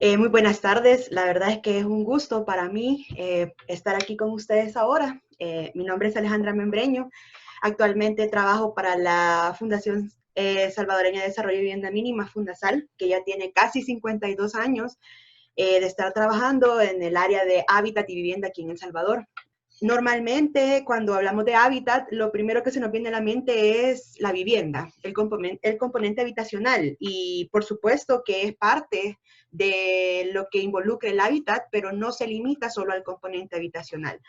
Muy buenas tardes, la verdad es que es un gusto para mí estar aquí con ustedes ahora. Mi nombre es Alejandra Membreño, actualmente trabajo para la Fundación Salvadoreña de Desarrollo y Vivienda Mínima, Fundasal, que ya tiene casi 52 años de estar trabajando en el área de hábitat y vivienda aquí en El Salvador. Normalmente, cuando hablamos de hábitat, lo primero que se nos viene a la mente es la vivienda, el componente habitacional, y por supuesto que es parte de lo que involucra el hábitat, pero no se limita solo al componente habitacional.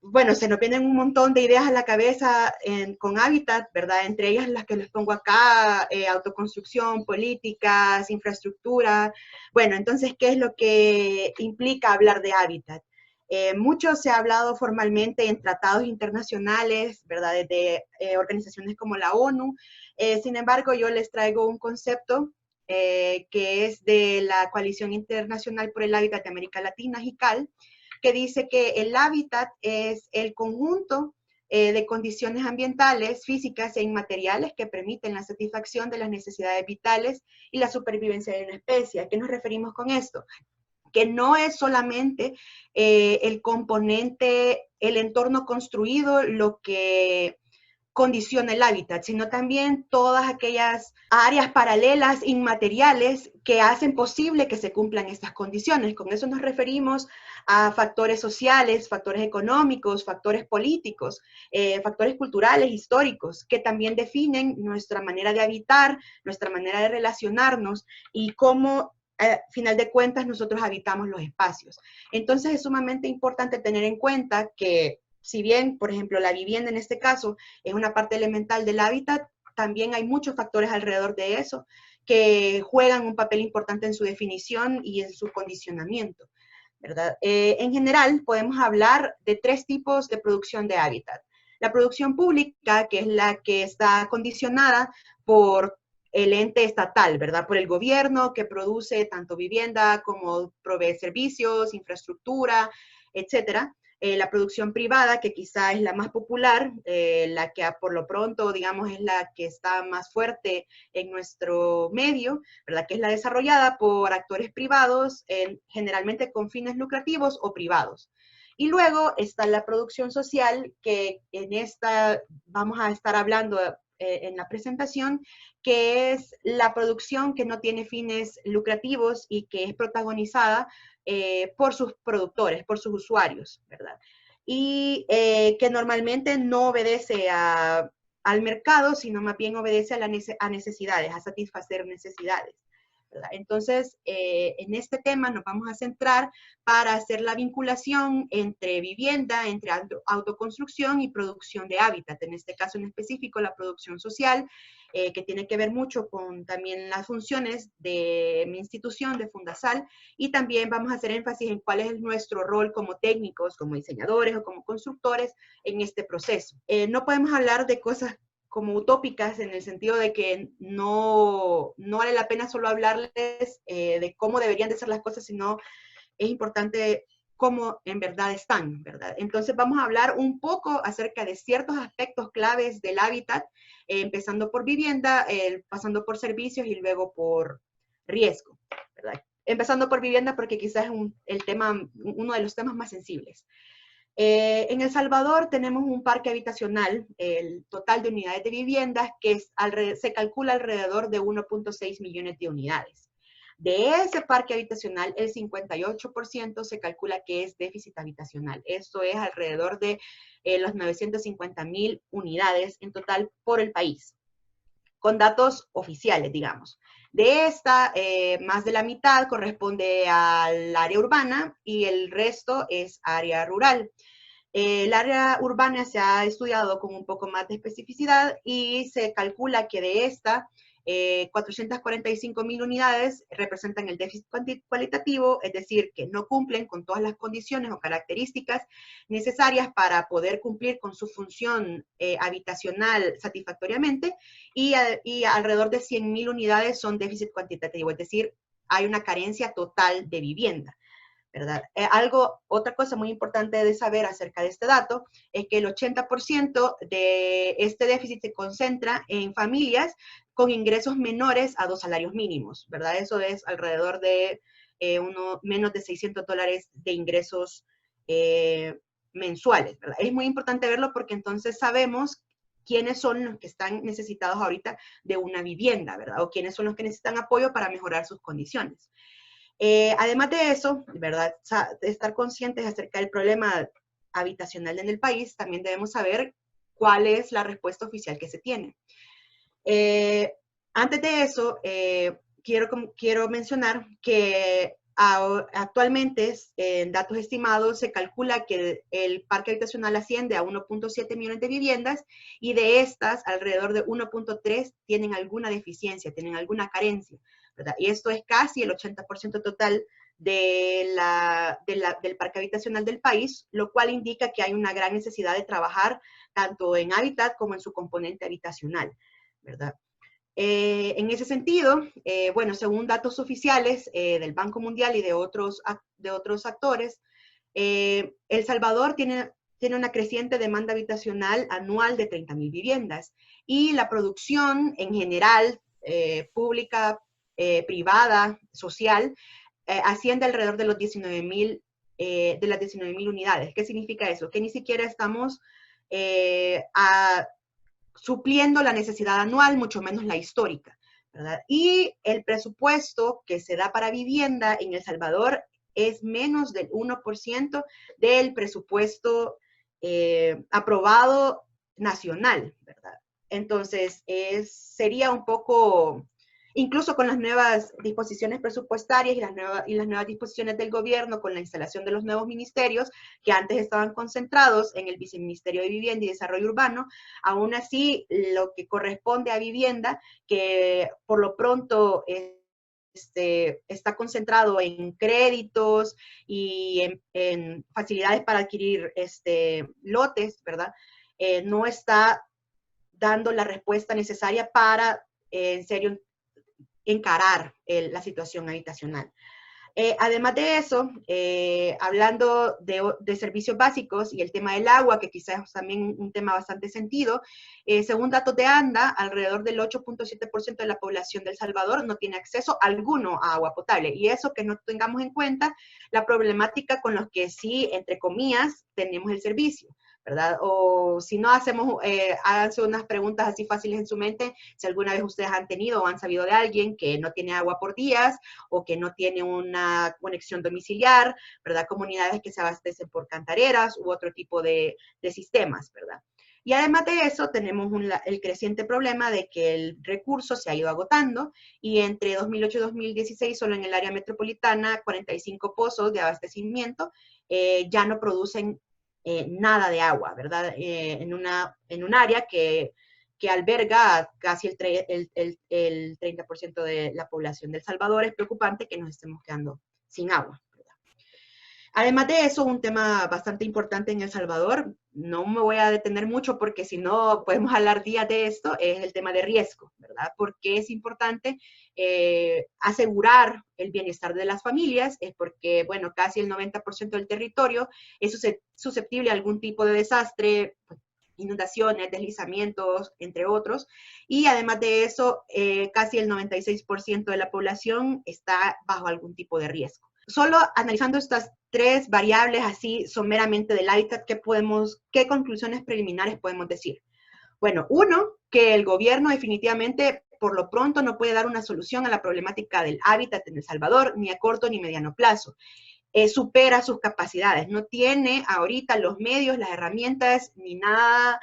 Bueno, se nos vienen un montón de ideas a la cabeza con hábitat, ¿verdad? Entre ellas las que les pongo acá, autoconstrucción, políticas, infraestructura. Bueno, entonces, ¿qué es lo que implica hablar de hábitat? Mucho se ha hablado formalmente en tratados internacionales, ¿verdad? Desde organizaciones como la ONU. Sin embargo, yo les traigo un concepto que es de la Coalición Internacional por el Hábitat de América Latina, JICAL, que dice que el hábitat es el conjunto de condiciones ambientales, físicas e inmateriales que permiten la satisfacción de las necesidades vitales y la supervivencia de una especie. ¿A qué nos referimos con esto? Que no es solamente el componente, el entorno construido lo que condiciona el hábitat, sino también todas aquellas áreas paralelas inmateriales que hacen posible que se cumplan estas condiciones. Con eso nos referimos a factores sociales, factores económicos, factores políticos, factores culturales, históricos, que también definen nuestra manera de habitar, nuestra manera de relacionarnos y cómo final de cuentas nosotros habitamos los espacios. Entonces es sumamente importante tener en cuenta que si bien, por ejemplo, la vivienda en este caso es una parte elemental del hábitat, también hay muchos factores alrededor de eso que juegan un papel importante en su definición y en su condicionamiento, ¿verdad? En general, podemos hablar de tres tipos de producción de hábitat. La producción pública, que es la que está condicionada por el ente estatal, ¿verdad? Por el gobierno que produce tanto vivienda como provee servicios, infraestructura, etcétera. La producción privada, que quizá es la más popular, la que por lo pronto, digamos, es la que está más fuerte en nuestro medio, ¿verdad? Que es la desarrollada por actores privados, generalmente con fines lucrativos o privados. Y luego está la producción social, que en esta vamos a estar hablando en la presentación, que es la producción que no tiene fines lucrativos y que es protagonizada por sus productores, por sus usuarios, ¿verdad? Y que normalmente no obedece al mercado, sino más bien obedece a necesidades, a satisfacer necesidades, ¿verdad? Entonces, en este tema nos vamos a centrar para hacer la vinculación entre vivienda, entre autoconstrucción y producción de hábitat, en este caso en específico la producción social, que tiene que ver mucho con también las funciones de mi institución, de Fundasal, y también vamos a hacer énfasis en cuál es nuestro rol como técnicos, como diseñadores o como constructores en este proceso. No podemos hablar de cosas como utópicas en el sentido de que no vale la pena solo hablarles de cómo deberían de ser las cosas, sino es importante cómo en verdad están, ¿verdad? Entonces vamos a hablar un poco acerca de ciertos aspectos claves del hábitat, empezando por vivienda, pasando por servicios y luego por riesgo, ¿verdad? Empezando por vivienda porque quizás es uno de los temas más sensibles. En El Salvador tenemos un parque habitacional, el total de unidades de viviendas, se calcula alrededor de 1.6 millones de unidades. De ese parque habitacional, el 58% se calcula que es déficit habitacional. Esto es alrededor de las 950,000 unidades en total por el país, con datos oficiales, digamos. De esta, más de la mitad corresponde al área urbana y el resto es área rural. El área urbana se ha estudiado con un poco más de especificidad y se calcula que de esta, 445,000 unidades representan el déficit cualitativo, es decir, que no cumplen con todas las condiciones o características necesarias para poder cumplir con su función habitacional satisfactoriamente, y alrededor de 100,000 unidades son déficit cuantitativo, es decir, hay una carencia total de vivienda, ¿verdad? Otra cosa muy importante de saber acerca de este dato es que el 80% de este déficit se concentra en familias con ingresos menores a 2 salarios mínimos, ¿verdad? Eso es alrededor de menos de $600 de ingresos mensuales, ¿verdad? Es muy importante verlo porque entonces sabemos quiénes son los que están necesitados ahorita de una vivienda, ¿verdad? O quiénes son los que necesitan apoyo para mejorar sus condiciones. Además de eso, ¿verdad? De estar conscientes acerca del problema habitacional en el país, también debemos saber cuál es la respuesta oficial que se tiene. Antes de eso, quiero mencionar que actualmente, en datos estimados, se calcula que el parque habitacional asciende a 1.7 millones de viviendas y de estas, alrededor de 1.3 tienen alguna deficiencia, tienen alguna carencia, ¿verdad? Y esto es casi el 80% total del parque habitacional del país, lo cual indica que hay una gran necesidad de trabajar tanto en hábitat como en su componente habitacional, ¿verdad? En ese sentido, bueno, según datos oficiales del Banco Mundial y de otros actores, El Salvador tiene una creciente demanda habitacional anual de 30,000 viviendas y la producción en general, pública, privada, social, asciende alrededor de los 19,000 de las 19,000 unidades. ¿Qué significa eso? Que ni siquiera estamos supliendo la necesidad anual, mucho menos la histórica, ¿verdad? Y el presupuesto que se da para vivienda en El Salvador es menos del 1% del presupuesto aprobado nacional, ¿verdad? Entonces, sería un poco, incluso con las nuevas disposiciones presupuestarias y las nuevas disposiciones del gobierno, con la instalación de los nuevos ministerios, que antes estaban concentrados en el Viceministerio de Vivienda y Desarrollo Urbano, aún así, lo que corresponde a vivienda, que por lo pronto está concentrado en créditos y en facilidades para adquirir lotes, ¿verdad? No está dando la respuesta necesaria para, en serio, encarar la situación habitacional. Además de eso, hablando de servicios básicos y el tema del agua, que quizás es también un tema bastante sentido, según datos de ANDA, alrededor del 8.7% de la población de El Salvador no tiene acceso alguno a agua potable. Y eso que no tengamos en cuenta la problemática con los que sí, entre comillas, tenemos el servicio, ¿verdad? O si no hacemos, háganse unas preguntas así fáciles en su mente, si alguna vez ustedes han tenido o han sabido de alguien que no tiene agua por días o que no tiene una conexión domiciliar, ¿verdad? Comunidades que se abastecen por cantareras u otro tipo de sistemas, ¿verdad? Y además de eso, tenemos el creciente problema de que el recurso se ha ido agotando y entre 2008 y 2016, solo en el área metropolitana, 45 pozos de abastecimiento ya no producen nada de agua, ¿verdad? En un área que alberga casi el 30% de la población de El Salvador. Es preocupante que nos estemos quedando sin agua, ¿verdad? Además de eso, un tema bastante importante en El Salvador, no me voy a detener mucho porque si no podemos hablar días de esto, es el tema de riesgo, ¿verdad? Porque es importante asegurar el bienestar de las familias, es porque, bueno, casi el 90% del territorio es susceptible a algún tipo de desastre, inundaciones, deslizamientos, entre otros. Y además de eso, casi el 96% de la población está bajo algún tipo de riesgo. Solo analizando estas tres variables así someramente del hábitat, ¿qué conclusiones preliminares podemos decir? Bueno, uno, que el gobierno definitivamente por lo pronto no puede dar una solución a la problemática del hábitat en El Salvador, ni a corto ni mediano plazo. Supera sus capacidades, no tiene ahorita los medios, las herramientas, ni nada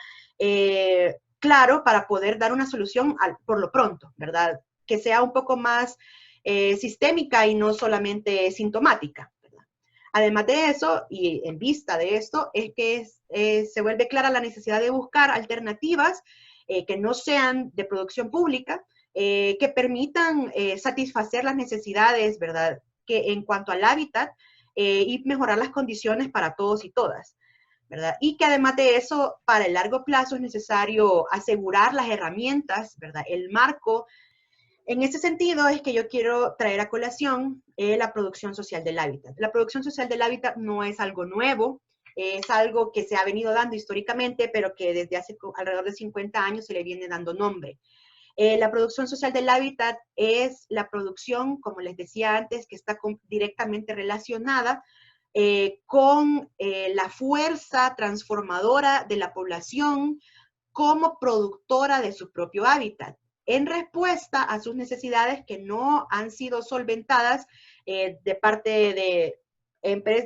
claro para poder dar una solución por lo pronto, ¿verdad? Que sea un poco más sistémica y no solamente sintomática, ¿verdad? Además de eso, y en vista de esto, es que se vuelve clara la necesidad de buscar alternativas que no sean de producción pública, que permitan satisfacer las necesidades, ¿verdad? Que en cuanto al hábitat, y mejorar las condiciones para todos y todas, ¿verdad? Y que además de eso, para el largo plazo es necesario asegurar las herramientas, ¿verdad? El marco. En ese sentido es que yo quiero traer a colación la producción social del hábitat. La producción social del hábitat no es algo nuevo, es algo que se ha venido dando históricamente, pero que desde hace alrededor de 50 años se le viene dando nombre. La producción social del hábitat es la producción, como les decía antes, que está directamente relacionada con la fuerza transformadora de la población como productora de su propio hábitat, en respuesta a sus necesidades que no han sido solventadas de parte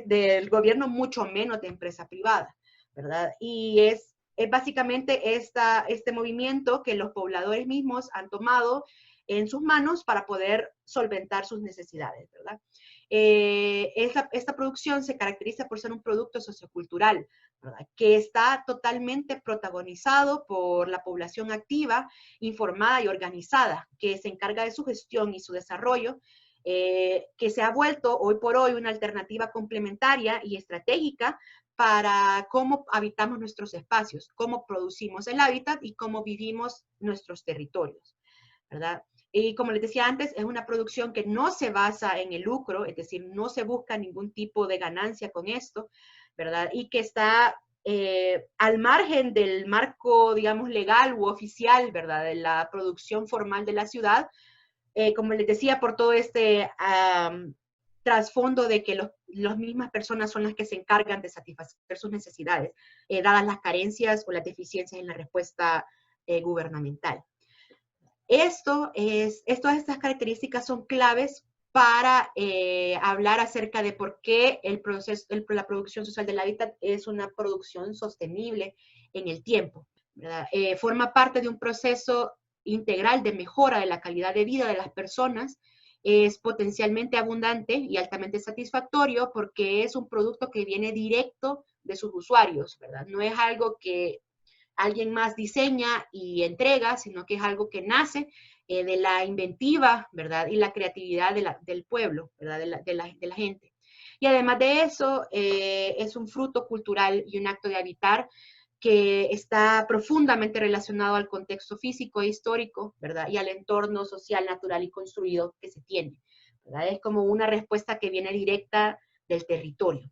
del gobierno, mucho menos de empresa privada, ¿verdad? Y es básicamente este movimiento que los pobladores mismos han tomado en sus manos para poder solventar sus necesidades, ¿verdad? Esta producción se caracteriza por ser un producto sociocultural, ¿verdad? Que está totalmente protagonizado por la población activa, informada y organizada, que se encarga de su gestión y su desarrollo, que se ha vuelto hoy por hoy una alternativa complementaria y estratégica para cómo habitamos nuestros espacios, cómo producimos el hábitat y cómo vivimos nuestros territorios, ¿verdad? Y como les decía antes, es una producción que no se basa en el lucro, es decir, no se busca ningún tipo de ganancia con esto, ¿verdad? Y que está al margen del marco, digamos, legal u oficial, ¿verdad? De la producción formal de la ciudad, como les decía, por todo este trasfondo de que las mismas personas son las que se encargan de satisfacer sus necesidades, dadas las carencias o las deficiencias en la respuesta gubernamental. Todas estas características son claves para hablar acerca de por qué la producción social del hábitat es una producción sostenible en el tiempo, ¿verdad? Forma parte de un proceso integral de mejora de la calidad de vida de las personas, es potencialmente abundante y altamente satisfactorio porque es un producto que viene directo de sus usuarios, ¿verdad? No es algo que alguien más diseña y entrega, sino que es algo que nace de la inventiva, ¿verdad? Y la creatividad del pueblo, ¿verdad? De la gente. Y además de eso, es un fruto cultural y un acto de habitar que está profundamente relacionado al contexto físico e histórico, ¿verdad? Y al entorno social, natural y construido que se tiene, ¿verdad? Es como una respuesta que viene directa del territorio.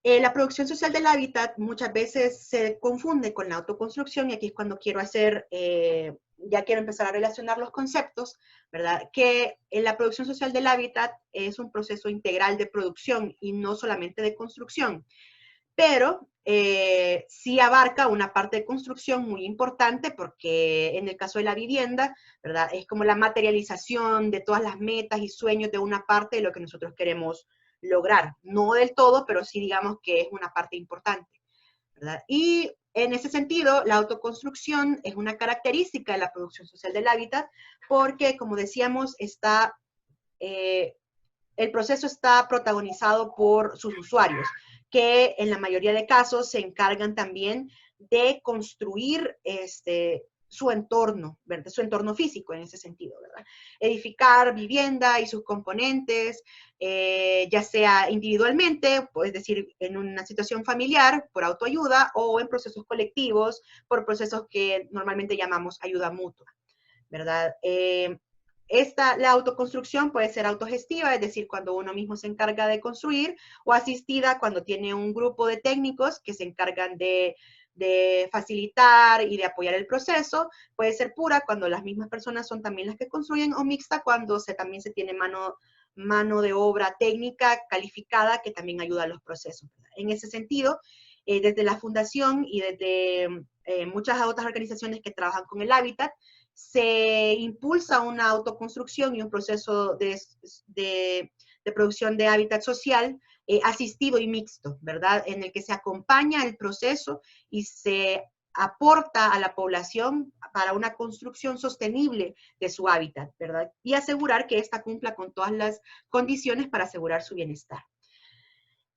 La producción social del hábitat muchas veces se confunde con la autoconstrucción, y aquí es cuando quiero ya quiero empezar a relacionar los conceptos, ¿verdad? Que la producción social del hábitat es un proceso integral de producción y no solamente de construcción, pero sí abarca una parte de construcción muy importante porque en el caso de la vivienda, ¿verdad? Es como la materialización de todas las metas y sueños de una parte de lo que nosotros queremos lograr. No del todo, pero sí digamos que es una parte importante, ¿verdad? Y en ese sentido, la autoconstrucción es una característica de la producción social del hábitat porque, como decíamos, el proceso está protagonizado por sus usuarios, que en la mayoría de casos se encargan también de construir su entorno, ¿verdad? Su entorno físico en ese sentido, ¿verdad? Edificar vivienda y sus componentes, ya sea individualmente, es decir, en una situación familiar, por autoayuda, o en procesos colectivos, por procesos que normalmente llamamos ayuda mutua, ¿verdad? La autoconstrucción puede ser autogestiva, es decir, cuando uno mismo se encarga de construir, o asistida cuando tiene un grupo de técnicos que se encargan de facilitar y de apoyar el proceso. Puede ser pura cuando las mismas personas son también las que construyen, o mixta cuando también se tiene mano de obra técnica calificada que también ayuda a los procesos. En ese sentido, desde la fundación y desde muchas otras organizaciones que trabajan con el hábitat, se impulsa una autoconstrucción y un proceso de producción de hábitat social asistido y mixto, ¿verdad? En el que se acompaña el proceso y se aporta a la población para una construcción sostenible de su hábitat, ¿verdad? Y asegurar que ésta cumpla con todas las condiciones para asegurar su bienestar.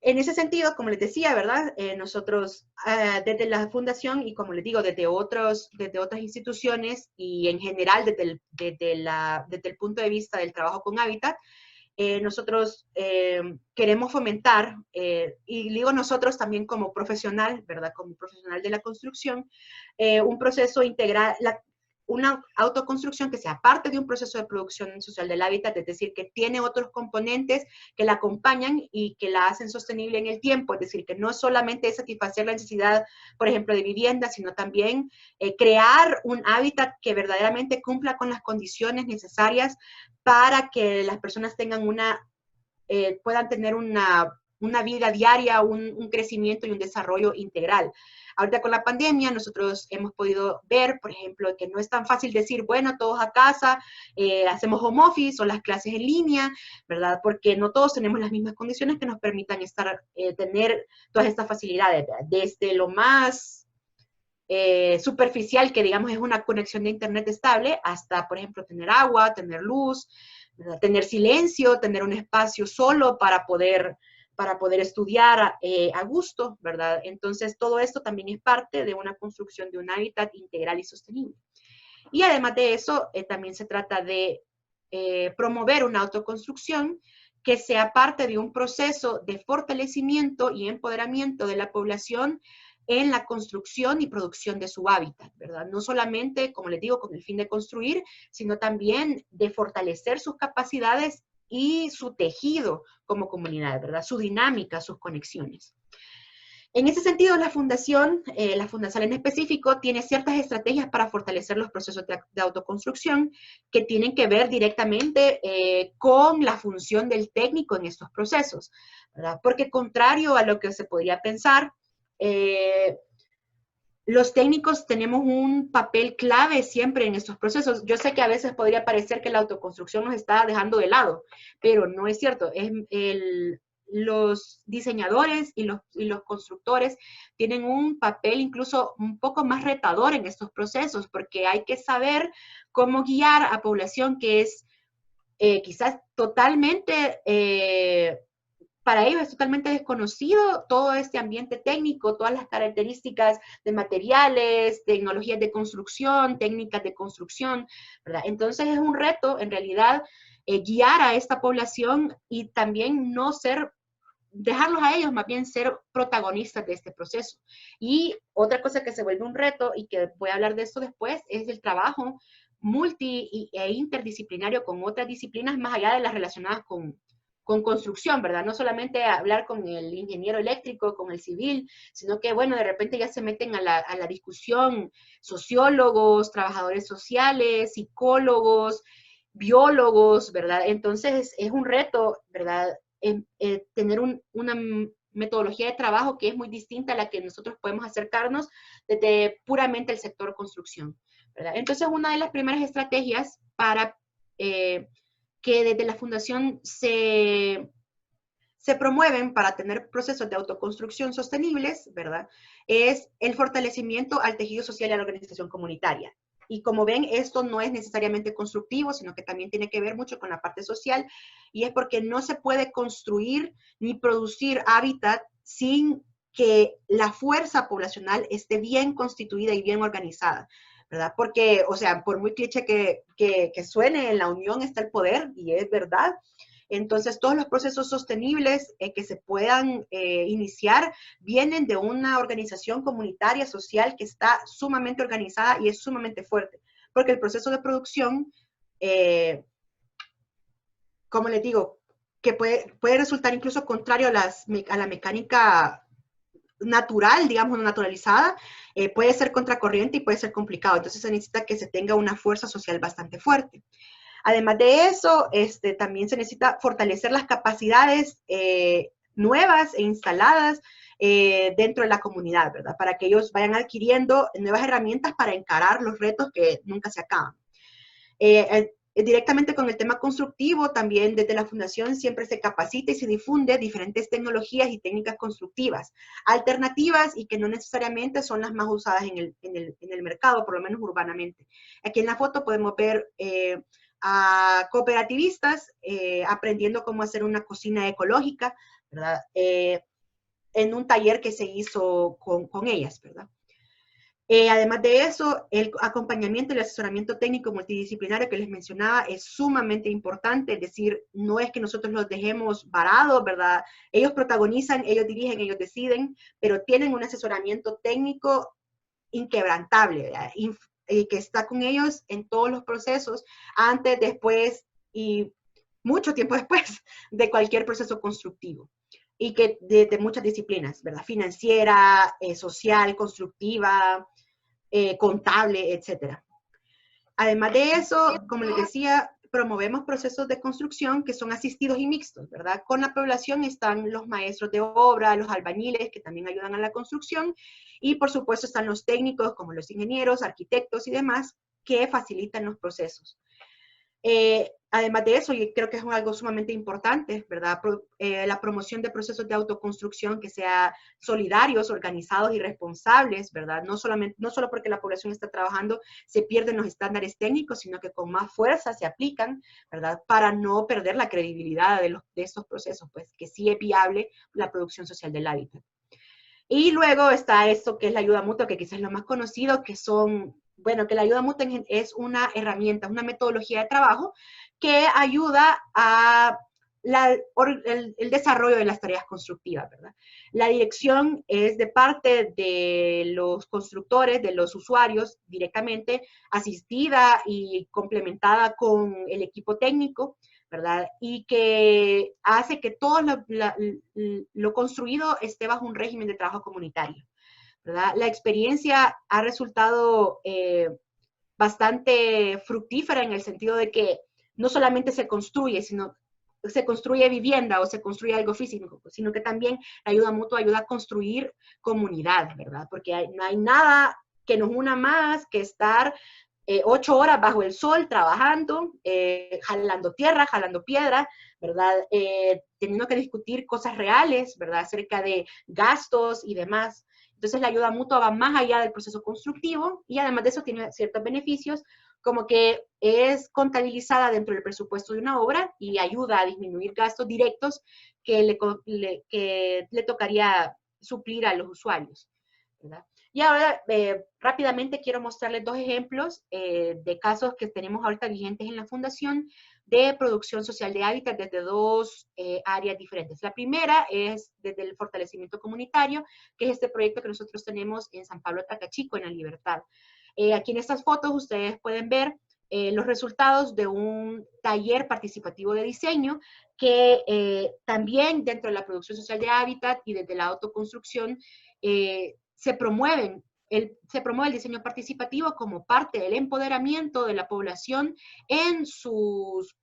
En ese sentido, como les decía, ¿verdad? Nosotros desde la fundación y como les digo, desde otras instituciones y en general desde el punto de vista del trabajo con hábitat, nosotros queremos fomentar, y digo nosotros también como profesional, ¿verdad? Como profesional de la construcción, un proceso integral, una autoconstrucción que sea parte de un proceso de producción social del hábitat, es decir, que tiene otros componentes que la acompañan y que la hacen sostenible en el tiempo, es decir, que no solamente es satisfacer la necesidad, por ejemplo, de vivienda, sino también crear un hábitat que verdaderamente cumpla con las condiciones necesarias para que las personas tengan puedan tener una vida diaria, un crecimiento y un desarrollo integral. Ahorita con la pandemia nosotros hemos podido ver, por ejemplo, que no es tan fácil decir, bueno, todos a casa, hacemos home office o las clases en línea, ¿verdad? Porque no todos tenemos las mismas condiciones que nos permitan tener todas estas facilidades, ¿verdad? Desde lo más superficial, que digamos es una conexión de internet estable, hasta, por ejemplo, tener agua, tener luz, ¿verdad? Tener silencio, tener un espacio solo para poder estudiar a gusto, ¿verdad? Entonces, todo esto también es parte de una construcción de un hábitat integral y sostenible. Y además de eso, también se trata de promover una autoconstrucción que sea parte de un proceso de fortalecimiento y empoderamiento de la población en la construcción y producción de su hábitat, ¿verdad? No solamente, como les digo, con el fin de construir, sino también de fortalecer sus capacidades y su tejido como comunidad, ¿verdad? Su dinámica, sus conexiones. En ese sentido, la Fundación en específico, tiene ciertas estrategias para fortalecer los procesos de autoconstrucción que tienen que ver directamente con la función del técnico en estos procesos, ¿verdad? Porque contrario a lo que se podría pensar, los técnicos tenemos un papel clave siempre en estos procesos. Yo sé que a veces podría parecer que la autoconstrucción nos está dejando de lado, pero no es cierto. Los diseñadores y los constructores tienen un papel incluso un poco más retador en estos procesos, porque hay que saber cómo guiar a población que es quizás totalmente para ellos es totalmente desconocido todo este ambiente técnico, todas las características de materiales, tecnologías de construcción, técnicas de construcción, ¿verdad? Entonces es un reto, en realidad, guiar a esta población y también no dejarlos a ellos, más bien ser protagonistas de este proceso. Y otra cosa que se vuelve un reto, y que voy a hablar de esto después, es el trabajo e interdisciplinario con otras disciplinas más allá de las relacionadas con construcción, ¿verdad? No solamente hablar con el ingeniero eléctrico, con el civil, sino que, bueno, de repente ya se meten a la discusión sociólogos, trabajadores sociales, psicólogos, biólogos, ¿verdad? Entonces es un reto, ¿verdad? Tener una metodología de trabajo que es muy distinta a la que nosotros podemos acercarnos desde puramente el sector construcción, ¿verdad? Entonces, una de las primeras estrategias para que desde la fundación se promueven para tener procesos de autoconstrucción sostenibles, ¿verdad? Es el fortalecimiento al tejido social y a la organización comunitaria. Y como ven, esto no es necesariamente constructivo, sino que también tiene que ver mucho con la parte social, y es porque no se puede construir ni producir hábitat sin que la fuerza poblacional esté bien constituida y bien organizada, ¿verdad? Porque, o sea, por muy cliché que suene, en la unión está el poder, y es verdad. Entonces, todos los procesos sostenibles que se puedan iniciar vienen de una organización comunitaria, social, que está sumamente organizada y es sumamente fuerte. Porque el proceso de producción, como les digo, que puede resultar incluso contrario a la mecánica natural, digamos, naturalizada, puede ser contracorriente y puede ser complicado. Entonces, se necesita que se tenga una fuerza social bastante fuerte. Además de eso, también se necesita fortalecer las capacidades nuevas e instaladas dentro de la comunidad, ¿verdad? Para que ellos vayan adquiriendo nuevas herramientas para encarar los retos que nunca se acaban. Directamente con el tema constructivo, también desde la Fundación siempre se capacita y se difunde diferentes tecnologías y técnicas constructivas, alternativas y que no necesariamente son las más usadas en el mercado, por lo menos urbanamente. Aquí en la foto podemos ver a cooperativistas aprendiendo cómo hacer una cocina ecológica, ¿verdad? En un taller que se hizo con ellas, ¿verdad? Además de eso, el acompañamiento y el asesoramiento técnico multidisciplinario que les mencionaba es sumamente importante, es decir, no es que nosotros los dejemos varados, ¿verdad? Ellos protagonizan, ellos dirigen, ellos deciden, pero tienen un asesoramiento técnico inquebrantable, ¿verdad? que está con ellos en todos los procesos, antes, después y mucho tiempo después de cualquier proceso constructivo. Y que de muchas disciplinas, ¿verdad? Financiera, social, constructiva, contable, etcétera. Además de eso, como les decía, promovemos procesos de construcción que son asistidos y mixtos, ¿verdad? Con la población están los maestros de obra, los albañiles, que también ayudan a la construcción, y por supuesto están los técnicos, como los ingenieros, arquitectos y demás, que facilitan los procesos. Además de eso, yo creo que es algo sumamente importante, ¿verdad? La promoción de procesos de autoconstrucción que sean solidarios, organizados y responsables, ¿verdad? No solo porque la población está trabajando se pierden los estándares técnicos, sino que con más fuerza se aplican, ¿verdad? Para no perder la credibilidad de estos procesos, pues que sí es viable la producción social del hábitat. Y luego está esto que es la ayuda mutua, que quizás es lo más conocido, que son, bueno, que la ayuda mutua es una herramienta, una metodología de trabajo que ayuda a el desarrollo de las tareas constructivas, ¿verdad? La dirección es de parte de los constructores, de los usuarios directamente, asistida y complementada con el equipo técnico, ¿verdad? Y que hace que todo lo construido esté bajo un régimen de trabajo comunitario, ¿verdad? La experiencia ha resultado bastante fructífera en el sentido de que no solamente se construye, sino se construye vivienda o se construye algo físico, sino que también la ayuda mutua ayuda a construir comunidad, ¿verdad? Porque no hay nada que nos una más que estar 8 horas bajo el sol trabajando, jalando tierra, jalando piedra, ¿verdad? Teniendo que discutir cosas reales, ¿verdad? Acerca de gastos y demás. Entonces la ayuda mutua va más allá del proceso constructivo y además de eso tiene ciertos beneficios, como que es contabilizada dentro del presupuesto de una obra y ayuda a disminuir gastos directos que le tocaría suplir a los usuarios, ¿verdad? Y ahora, rápidamente quiero mostrarles 2 ejemplos de casos que tenemos ahorita vigentes en la Fundación de producción social de hábitat desde 2 áreas diferentes. La primera es desde el fortalecimiento comunitario, que es este proyecto que nosotros tenemos en San Pablo Tacachico, en La Libertad. Aquí en estas fotos ustedes pueden ver los resultados de un taller participativo de diseño que también dentro de la producción social de hábitat y desde la autoconstrucción se promueve el diseño participativo como parte del empoderamiento de la población en sus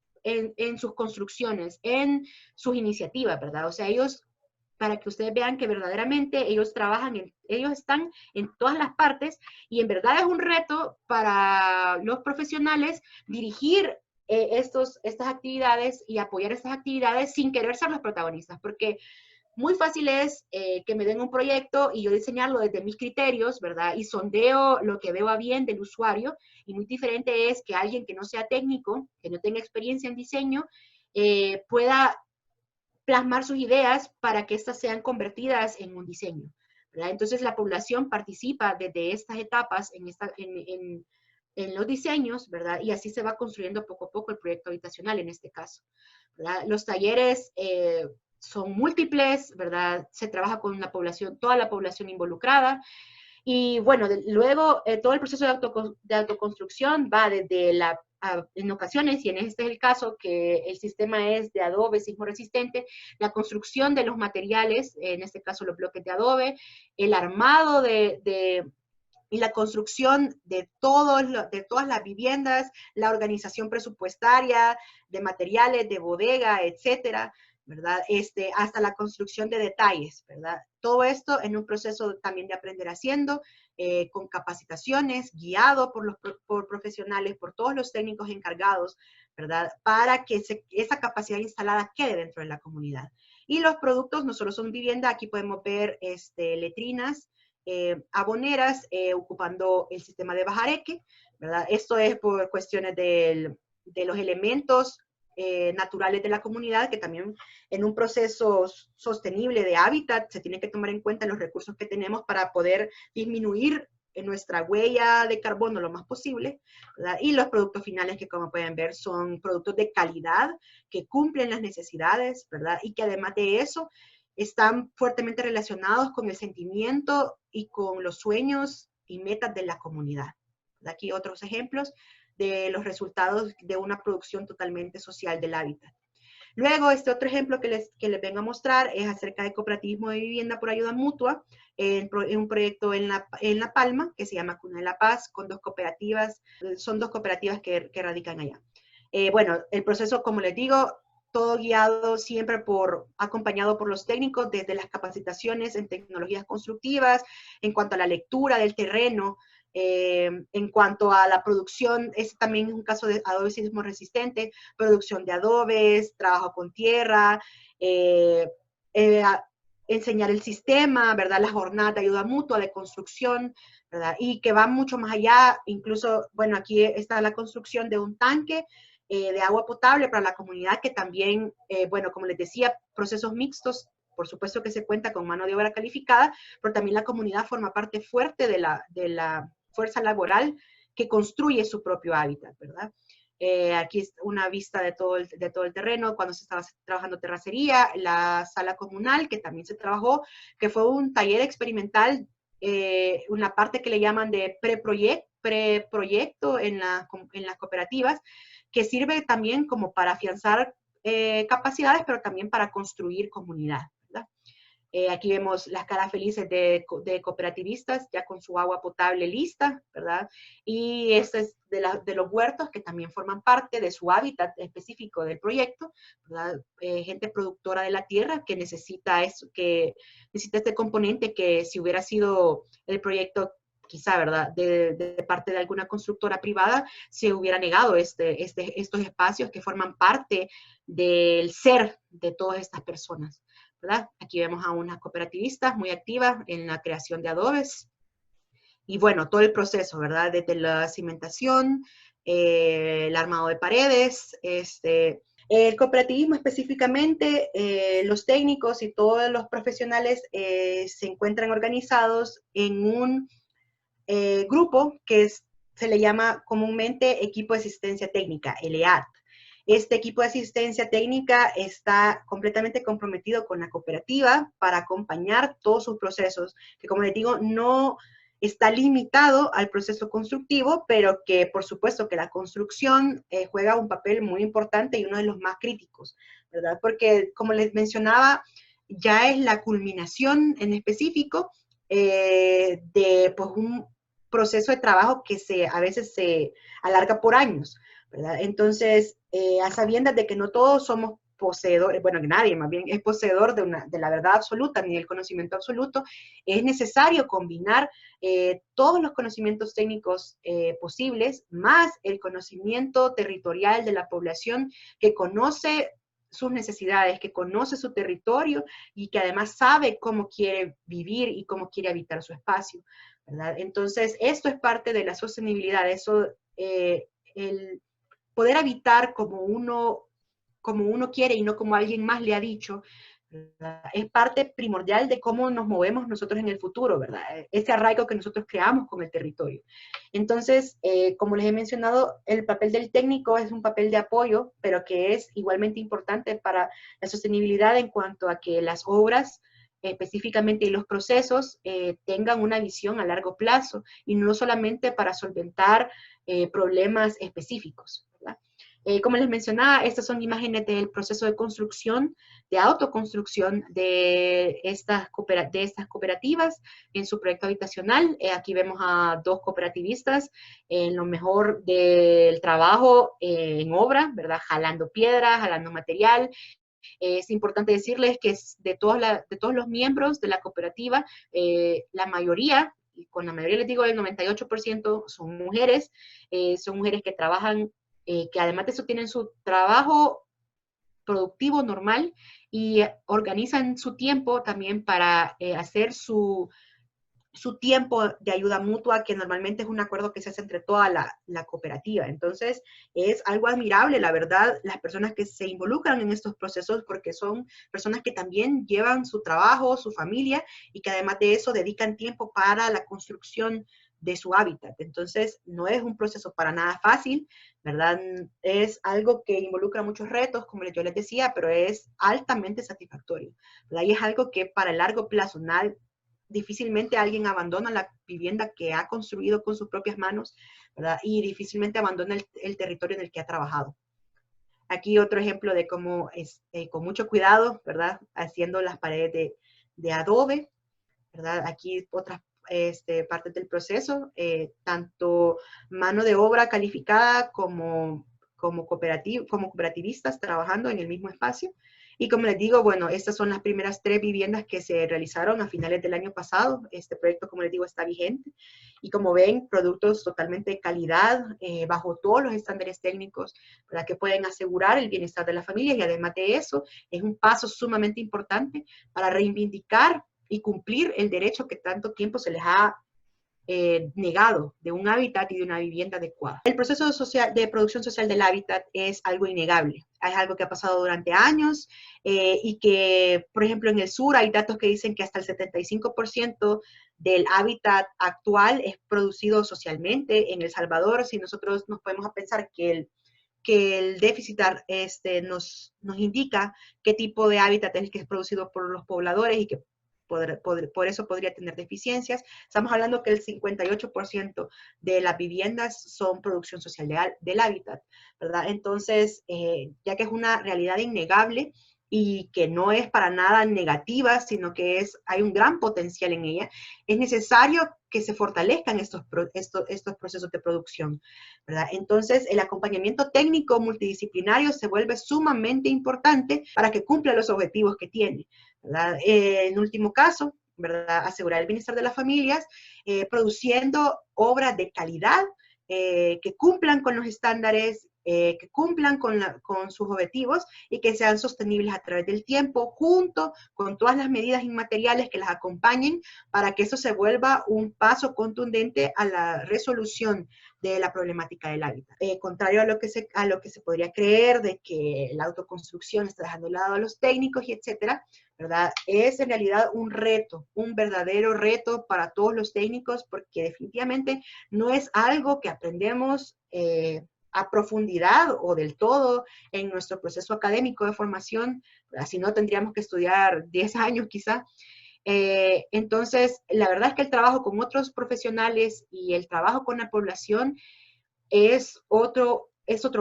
construcciones, en sus iniciativas, ¿verdad? O sea, ellos, para que ustedes vean que verdaderamente ellos ellos están en todas las partes y en verdad es un reto para los profesionales dirigir estas actividades y apoyar estas actividades sin querer ser los protagonistas, porque muy fácil es que me den un proyecto y yo diseñarlo desde mis criterios, ¿verdad? Y sondeo lo que veo a bien del usuario. Y muy diferente es que alguien que no sea técnico, que no tenga experiencia en diseño, pueda plasmar sus ideas para que éstas sean convertidas en un diseño, ¿verdad? Entonces la población participa desde estas etapas en los diseños, ¿verdad? Y así se va construyendo poco a poco el proyecto habitacional en este caso, ¿verdad? Los talleres son múltiples, ¿verdad? Se trabaja con la población, toda la población involucrada. Y bueno, luego todo el proceso de autoconstrucción va desde en ocasiones, y en este es el caso, que el sistema es de adobe sismo resistente, la construcción de los materiales, en este caso los bloques de adobe, el armado y la construcción de todas las viviendas, la organización presupuestaria, de materiales, de bodega, etcétera, ¿verdad? Hasta la construcción de detalles, ¿verdad? Todo esto en un proceso también de aprender haciendo, con capacitaciones, guiado por profesionales, por todos los técnicos encargados, ¿verdad? Para que esa capacidad instalada quede dentro de la comunidad. Y los productos no solo son vivienda, aquí podemos ver letrinas, aboneras, ocupando el sistema de bajareque, ¿verdad? Esto es por cuestiones de los elementos naturales de la comunidad, que también en un proceso sostenible de hábitat se tiene que tomar en cuenta los recursos que tenemos para poder disminuir nuestra huella de carbono lo más posible, ¿verdad? Y los productos finales que, como pueden ver, son productos de calidad que cumplen las necesidades, ¿verdad? Y que además de eso están fuertemente relacionados con el sentimiento y con los sueños y metas de la comunidad, Aquí otros ejemplos de los resultados de una producción totalmente social del hábitat. Luego, este otro ejemplo que les vengo a mostrar es acerca de cooperativismo de vivienda por ayuda mutua, en un proyecto en La Palma, que se llama Cuna de la Paz, con dos cooperativas, son dos cooperativas que radican allá. Bueno, el proceso, como les digo, todo guiado siempre acompañado por los técnicos, desde las capacitaciones en tecnologías constructivas, en cuanto a la lectura del terreno, en cuanto a la producción, es también un caso de adobe sismo resistente, producción de adobes, trabajo con tierra, enseñar el sistema, ¿verdad? La jornada de ayuda mutua, de construcción, ¿verdad? Y que va mucho más allá, incluso, bueno, aquí está la construcción de un tanque de agua potable para la comunidad, que también, bueno, como les decía, procesos mixtos, por supuesto que se cuenta con mano de obra calificada, pero también la comunidad forma parte fuerte de la fuerza laboral que construye su propio hábitat, ¿verdad? Aquí es una vista de todo el terreno, cuando se estaba trabajando terracería, la sala comunal, que también se trabajó, que fue un taller experimental, una parte que le llaman de preproyecto en las cooperativas, que sirve también como para afianzar capacidades, pero también para construir comunidad, ¿verdad? Aquí vemos las caras felices de cooperativistas ya con su agua potable lista, ¿verdad? Y este es de los huertos que también forman parte de su hábitat específico del proyecto, ¿verdad? Gente productora de la tierra que necesita este componente que si hubiera sido el proyecto quizá, ¿verdad? De parte de alguna constructora privada, se hubiera negado estos espacios que forman parte del ser de todas estas personas, ¿verdad? Aquí vemos a unas cooperativistas muy activas en la creación de adobes. Y bueno, todo el proceso, ¿verdad? Desde la cimentación, el armado de paredes, el cooperativismo específicamente, los técnicos y todos los profesionales se encuentran organizados en un grupo que se le llama comúnmente equipo de asistencia técnica, el EAT. Este equipo de asistencia técnica está completamente comprometido con la cooperativa para acompañar todos sus procesos, que como les digo, no está limitado al proceso constructivo, pero que por supuesto que la construcción juega un papel muy importante y uno de los más críticos, ¿verdad? Porque como les mencionaba, ya es la culminación en específico de pues, un proceso de trabajo que a veces se alarga por años, ¿verdad? Entonces, a sabiendas de que no todos somos poseedores, bueno, nadie más bien es poseedor de la verdad absoluta ni del conocimiento absoluto, es necesario combinar todos los conocimientos técnicos posibles, más el conocimiento territorial de la población que conoce sus necesidades, que conoce su territorio y que además sabe cómo quiere vivir y cómo quiere habitar su espacio, ¿verdad? Entonces, esto es parte de la sostenibilidad, eso, el poder habitar como uno quiere y no como alguien más le ha dicho, ¿verdad? Es parte primordial de cómo nos movemos nosotros en el futuro, ¿verdad? Ese arraigo que nosotros creamos con el territorio. Entonces, como les he mencionado, el papel del técnico es un papel de apoyo, pero que es igualmente importante para la sostenibilidad en cuanto a que las obras específicamente los procesos tengan una visión a largo plazo y no solamente para solventar problemas específicos, ¿verdad? Como les mencionaba, estas son imágenes del proceso de construcción, de autoconstrucción de estas cooperativas en su proyecto habitacional. Aquí vemos a dos cooperativistas en lo mejor del trabajo en obra, ¿verdad? Jalando piedras, jalando material. Es importante decirles que de todos los miembros de la cooperativa, la mayoría, y con la mayoría les digo el 98% son mujeres que trabajan, que además de eso tienen su trabajo productivo normal y organizan su tiempo también para hacer su tiempo de ayuda mutua, que normalmente es un acuerdo que se hace entre toda la cooperativa. Entonces, es algo admirable, la verdad, las personas que se involucran en estos procesos, porque son personas que también llevan su trabajo, su familia, y que además de eso dedican tiempo para la construcción de su hábitat. Entonces, no es un proceso para nada fácil, ¿verdad? Es algo que involucra muchos retos, como yo les decía, pero es altamente satisfactorio, ¿verdad? Y es algo que para el largo plazo, difícilmente alguien abandona la vivienda que ha construido con sus propias manos, ¿verdad? Y difícilmente abandona el territorio en el que ha trabajado. Aquí otro ejemplo de cómo es con mucho cuidado, ¿verdad? Haciendo las paredes de adobe, ¿verdad? Aquí otras partes del proceso, tanto mano de obra calificada como cooperativistas trabajando en el mismo espacio. Y como les digo, bueno, estas son las primeras 3 viviendas que se realizaron a finales del año pasado. Este proyecto, como les digo, está vigente. Y como ven, productos totalmente de calidad, bajo todos los estándares técnicos, ¿verdad? Que pueden asegurar el bienestar de la familia. Y además de eso, es un paso sumamente importante para reivindicar y cumplir el derecho que tanto tiempo se les ha negado de un hábitat y de una vivienda adecuada. El proceso social, de producción social del hábitat es algo innegable, es algo que ha pasado durante años y que, por ejemplo, en el sur hay datos que dicen que hasta el 75% del hábitat actual es producido socialmente. En El Salvador, si nosotros nos podemos a pensar que el déficit nos indica qué tipo de hábitat es el que es producido por los pobladores y que por eso podría tener deficiencias. Estamos hablando que el 58% de las viviendas son producción social del hábitat, ¿verdad? Entonces, ya que es una realidad innegable y que no es para nada negativa, sino que hay un gran potencial en ella, es necesario que se fortalezcan estos procesos de producción, ¿verdad? Entonces, el acompañamiento técnico multidisciplinario se vuelve sumamente importante para que cumpla los objetivos que tiene, ¿verdad? En último caso, ¿verdad? Asegurar el bienestar de las familias, produciendo obras de calidad que cumplan con los estándares, que cumplan con sus objetivos y que sean sostenibles a través del tiempo, junto con todas las medidas inmateriales que las acompañen para que eso se vuelva un paso contundente a la resolución de la problemática del hábitat. Contrario a lo que se podría creer de que la autoconstrucción está dejando de lado a los técnicos y etcétera, ¿verdad? Es en realidad un reto, un verdadero reto para todos los técnicos, porque definitivamente no es algo que aprendemos a profundidad o del todo en nuestro proceso académico de formación, si no tendríamos que estudiar 10 años quizá. Entonces, la verdad es que el trabajo con otros profesionales y el trabajo con la población es otro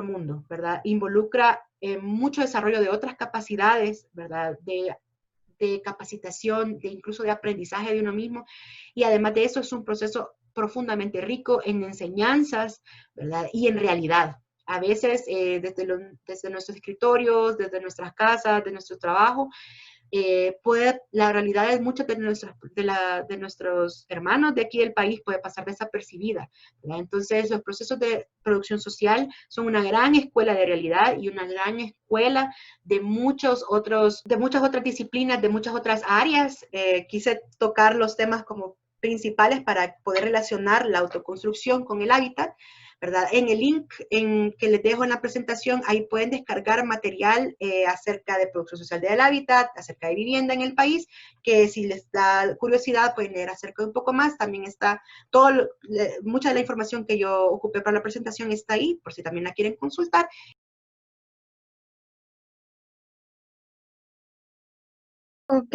mundo, ¿verdad? Involucra mucho desarrollo de otras capacidades, ¿verdad? De capacitación, de incluso de aprendizaje de uno mismo, y además de eso es un proceso profundamente rico en enseñanzas, ¿verdad? Y en realidad. A veces desde nuestros escritorios, desde nuestras casas, de nuestro trabajo, la realidad de muchos de nuestros hermanos de aquí del país puede pasar desapercibida, ¿verdad? Entonces, los procesos de producción social son una gran escuela de realidad y una gran escuela de muchas otras disciplinas, de muchas otras áreas. Quise tocar los temas como principales para poder relacionar la autoconstrucción con el hábitat, ¿verdad? En el link que les dejo en la presentación, ahí pueden descargar material acerca de producción social del hábitat, acerca de vivienda en el país, que si les da curiosidad pueden leer acerca de un poco más. También está mucha de la información que yo ocupé para la presentación está ahí, por si también la quieren consultar. Ok,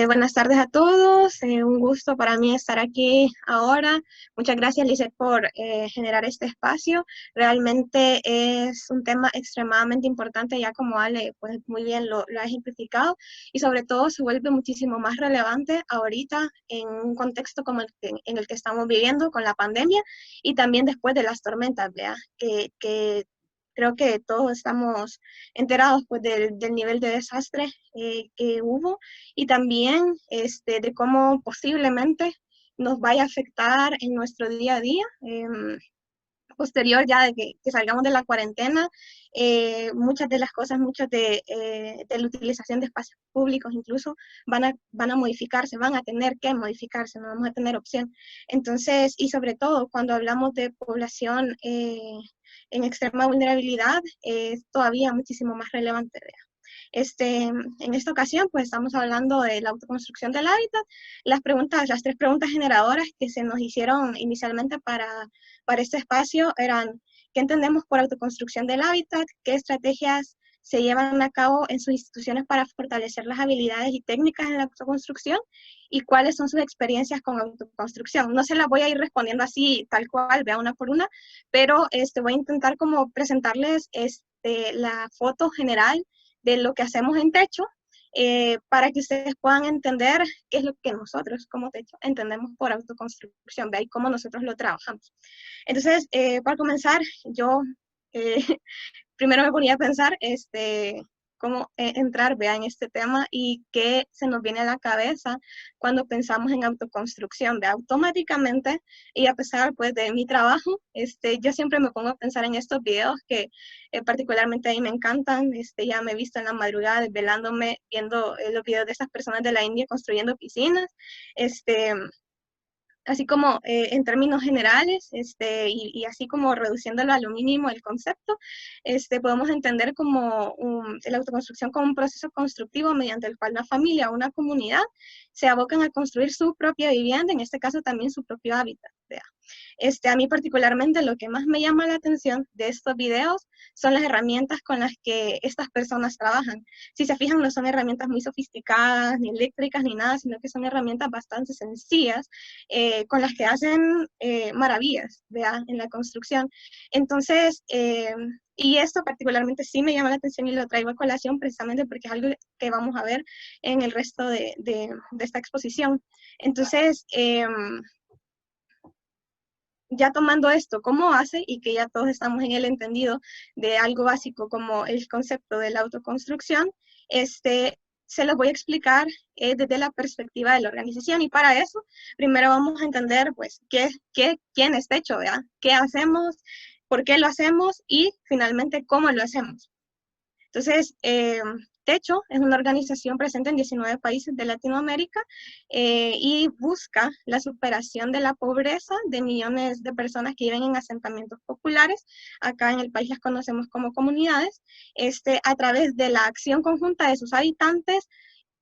buenas tardes a todos. Un gusto para mí estar aquí ahora. Muchas gracias, Lizeth, por generar este espacio. Realmente es un tema extremadamente importante, ya como Ale pues, muy bien lo ha ejemplificado, y sobre todo se vuelve muchísimo más relevante ahorita en un contexto como en el que estamos viviendo con la pandemia y también después de las tormentas, ¿verdad? Que creo que todos estamos enterados pues, del nivel de desastre que hubo y también de cómo posiblemente nos vaya a afectar en nuestro día a día. Posterior ya de que salgamos de la cuarentena, muchas de las cosas, de la utilización de espacios públicos incluso van a modificarse, van a tener que modificarse, no vamos a tener opción. Entonces, y sobre todo cuando hablamos de población en extrema vulnerabilidad, es todavía muchísimo más relevante. En esta ocasión, pues estamos hablando de la autoconstrucción del hábitat. Las 3 preguntas generadoras que se nos hicieron inicialmente para este espacio eran: ¿qué entendemos por autoconstrucción del hábitat? ¿Qué estrategias se llevan a cabo en sus instituciones para fortalecer las habilidades y técnicas en la autoconstrucción y cuáles son sus experiencias con autoconstrucción. No se las voy a ir respondiendo así tal cual, vea una por una, pero voy a intentar como presentarles la foto general de lo que hacemos en Techo, para que ustedes puedan entender qué es lo que nosotros como Techo entendemos por autoconstrucción, ¿ve? Y cómo nosotros lo trabajamos. Entonces, para comenzar, yo primero me ponía a pensar cómo entrar, vea, en este tema y qué se nos viene a la cabeza cuando pensamos en autoconstrucción, vea, automáticamente, y a pesar pues de mi trabajo, yo siempre me pongo a pensar en estos videos que particularmente a mí me encantan, ya me he visto en la madrugada desvelándome viendo los videos de estas personas de la India construyendo piscinas, así como en términos generales, y así como reduciéndolo a lo mínimo el concepto, podemos entender como la autoconstrucción como un proceso constructivo mediante el cual una familia o una comunidad se abocan a construir su propia vivienda, en este caso también su propio hábitat. ¿Vea? A mí particularmente lo que más me llama la atención de estos videos son las herramientas con las que estas personas trabajan. Si se fijan, no son herramientas muy sofisticadas, ni eléctricas, ni nada, sino que son herramientas bastante sencillas, con las que hacen maravillas, ¿vea? En la construcción. Entonces, y esto particularmente sí me llama la atención y lo traigo a colación precisamente porque es algo que vamos a ver en el resto de esta exposición. Entonces, ya tomando esto como base y que ya todos estamos en el entendido de algo básico como el concepto de la autoconstrucción, se los voy a explicar desde la perspectiva de la organización, y para eso primero vamos a entender pues quién es Techo, ¿verdad? ¿Qué hacemos? ¿Por qué lo hacemos? Y finalmente, ¿cómo lo hacemos? Entonces, Techo es una organización presente en 19 países de Latinoamérica y busca la superación de la pobreza de millones de personas que viven en asentamientos populares. Acá en el país las conocemos como comunidades, a través de la acción conjunta de sus habitantes,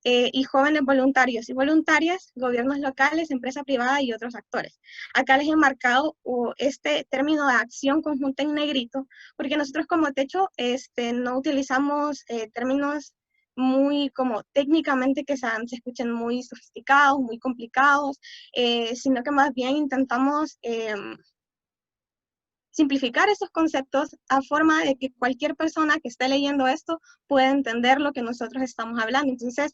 y jóvenes voluntarios y voluntarias, gobiernos locales, empresa privada y otros actores. Acá les he marcado este término de acción conjunta en negrito, porque nosotros como Techo no utilizamos términos muy como técnicamente que se escuchen muy sofisticados, muy complicados, sino que más bien intentamos simplificar esos conceptos a forma de que cualquier persona que esté leyendo esto pueda entender lo que nosotros estamos hablando. Entonces,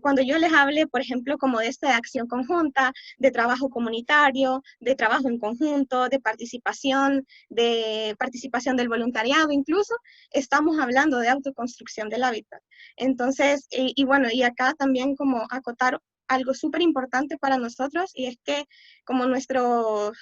cuando yo les hable, por ejemplo, como de esta acción conjunta, de trabajo comunitario, de trabajo en conjunto, de participación del voluntariado, incluso, estamos hablando de autoconstrucción del hábitat. Entonces, y bueno, y acá también como acotar algo súper importante para nosotros, y es que como nuestros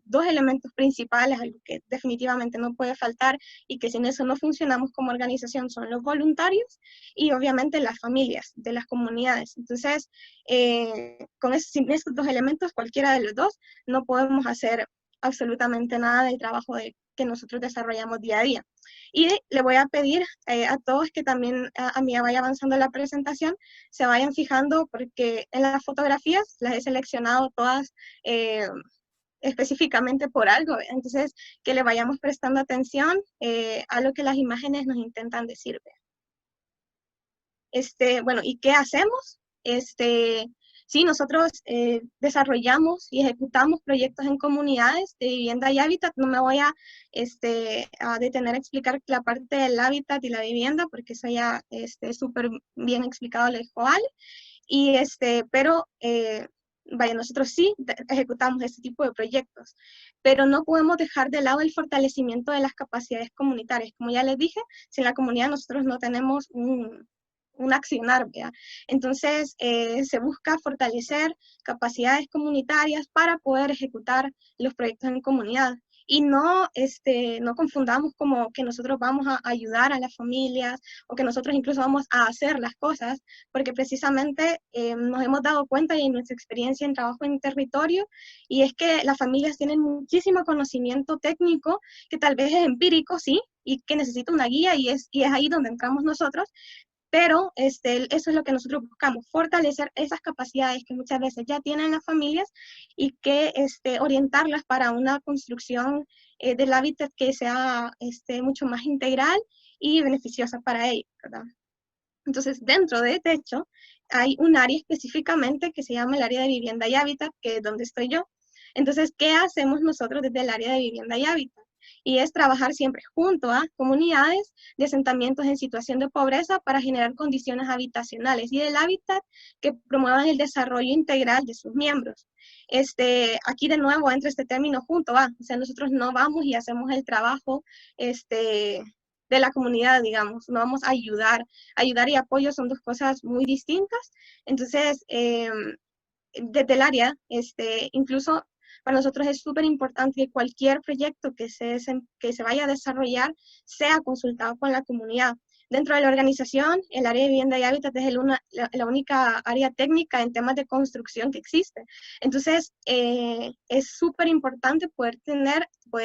dos elementos principales, algo que definitivamente no puede faltar y que sin eso no funcionamos como organización, son los voluntarios y obviamente las familias de las comunidades. Entonces, sin estos dos elementos, cualquiera de los dos, no podemos hacer absolutamente nada del trabajo que nosotros desarrollamos día a día. Y le voy a pedir a todos que también a medida vaya avanzando la presentación, se vayan fijando, porque en las fotografías las he seleccionado todas específicamente por algo, entonces que le vayamos prestando atención a lo que las imágenes nos intentan decir. Bueno, ¿y qué hacemos? Sí, nosotros desarrollamos y ejecutamos proyectos en comunidades de vivienda y hábitat. No me voy a detener a explicar la parte del hábitat y la vivienda, porque eso ya es súper bien explicado, lo dijo Ale. Y pero vaya, nosotros sí ejecutamos este tipo de proyectos, pero no podemos dejar de lado el fortalecimiento de las capacidades comunitarias. Como ya les dije, sin la comunidad nosotros no tenemos un accionar, ¿verdad? Entonces, se busca fortalecer capacidades comunitarias para poder ejecutar los proyectos en comunidad. Y no, no confundamos como que nosotros vamos a ayudar a las familias o que nosotros incluso vamos a hacer las cosas, porque precisamente nos hemos dado cuenta y en nuestra experiencia en trabajo en territorio, y es que las familias tienen muchísimo conocimiento técnico que tal vez es empírico, sí, y que necesita una guía, y es ahí donde entramos nosotros, pero eso es lo que nosotros buscamos, fortalecer esas capacidades que muchas veces ya tienen las familias y que orientarlas para una construcción del hábitat que sea mucho más integral y beneficiosa para ellos, ¿verdad? Entonces, dentro de techo hay un área específicamente que se llama el área de vivienda y hábitat, que es donde estoy yo. Entonces, ¿qué hacemos nosotros desde el área de vivienda y hábitat? Y es trabajar siempre junto a comunidades de asentamientos en situación de pobreza para generar condiciones habitacionales y del hábitat que promuevan el desarrollo integral de sus miembros. Aquí de nuevo entra este término junto a, o sea, nosotros no vamos y hacemos el trabajo de la comunidad, digamos, no vamos a ayudar. Ayudar y apoyo son dos cosas muy distintas. Entonces, desde el área, incluso para nosotros es súper importante que cualquier proyecto que se vaya a desarrollar sea consultado con la comunidad. Dentro de la organización, el área de vivienda y hábitat es la única área técnica en temas de construcción que existe. Entonces, es súper importante poder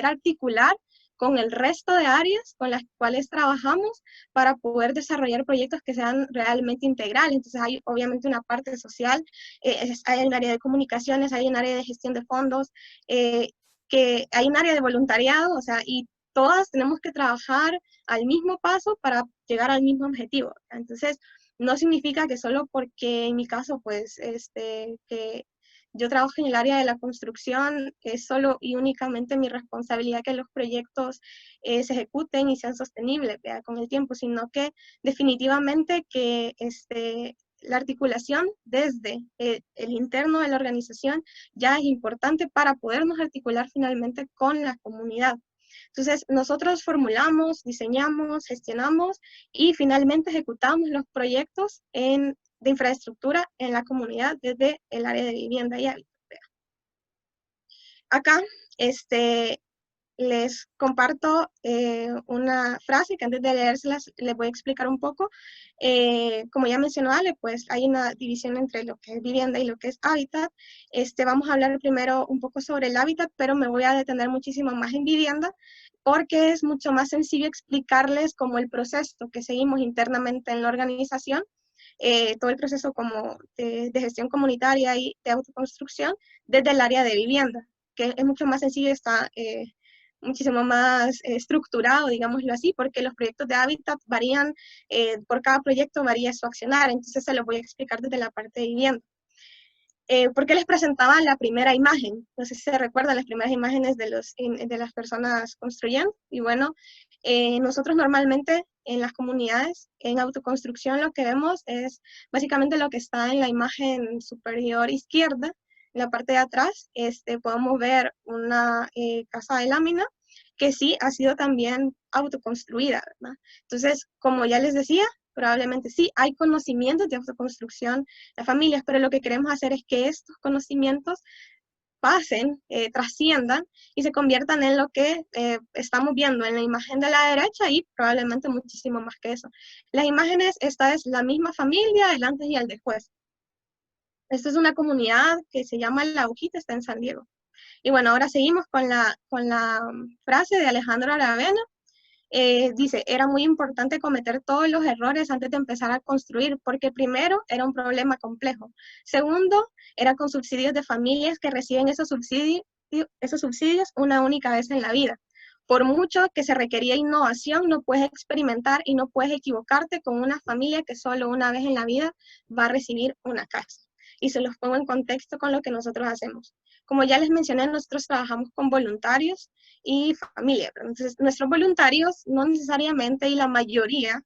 articular con el resto de áreas con las cuales trabajamos para poder desarrollar proyectos que sean realmente integrales. Entonces hay obviamente una parte social, hay un área de comunicaciones, hay un área de gestión de fondos, que hay un área de voluntariado, o sea, y todas tenemos que trabajar al mismo paso para llegar al mismo objetivo. Entonces, no significa que solo porque en mi caso, pues, que yo trabajo en el área de la construcción, es solo y únicamente mi responsabilidad que los proyectos se ejecuten y sean sostenibles, ¿verdad? Con el tiempo, sino que definitivamente que la articulación desde el interno de la organización ya es importante para podernos articular finalmente con la comunidad. Entonces, nosotros formulamos, diseñamos, gestionamos y finalmente ejecutamos los proyectos de infraestructura en la comunidad desde el área de vivienda y hábitat. Acá, les comparto una frase que antes de leérselas les voy a explicar un poco. Como ya mencionó Ale, pues hay una división entre lo que es vivienda y lo que es hábitat. Vamos a hablar primero un poco sobre el hábitat, pero me voy a detener muchísimo más en vivienda, porque es mucho más sencillo explicarles como el proceso que seguimos internamente en la organización, todo el proceso como de gestión comunitaria y de autoconstrucción desde el área de vivienda, que es mucho más sencillo, está muchísimo más estructurado, digámoslo así, porque los proyectos de hábitat varían, por cada proyecto varía su accionar, entonces se los voy a explicar desde la parte de vivienda. ¿Por qué les presentaba la primera imagen? No sé si se recuerdan las primeras imágenes de las personas construyendo. Y bueno, nosotros normalmente en las comunidades, en autoconstrucción, lo que vemos es básicamente lo que está en la imagen superior izquierda. En la parte de atrás podemos ver una casa de lámina que sí ha sido también autoconstruida, ¿verdad? Entonces, como ya les decía, probablemente sí, hay conocimientos de autoconstrucción las familias, pero lo que queremos hacer es que estos conocimientos pasen, trasciendan y se conviertan en lo que estamos viendo en la imagen de la derecha y probablemente muchísimo más que eso. Las imágenes, esta es la misma familia, el antes y el después. Esta es una comunidad que se llama La Hojita, está en San Diego. Y bueno, ahora seguimos con la frase de Alejandro Aravena. Dice, era muy importante cometer todos los errores antes de empezar a construir, porque primero era un problema complejo. Segundo, era con subsidios de familias que reciben esos subsidios una única vez en la vida. Por mucho que se requería innovación, no puedes experimentar y no puedes equivocarte con una familia que solo una vez en la vida va a recibir una casa. Y se los pongo en contexto con lo que nosotros hacemos. Como ya les mencioné, nosotros trabajamos con voluntarios y familia. Entonces, nuestros voluntarios no necesariamente y la mayoría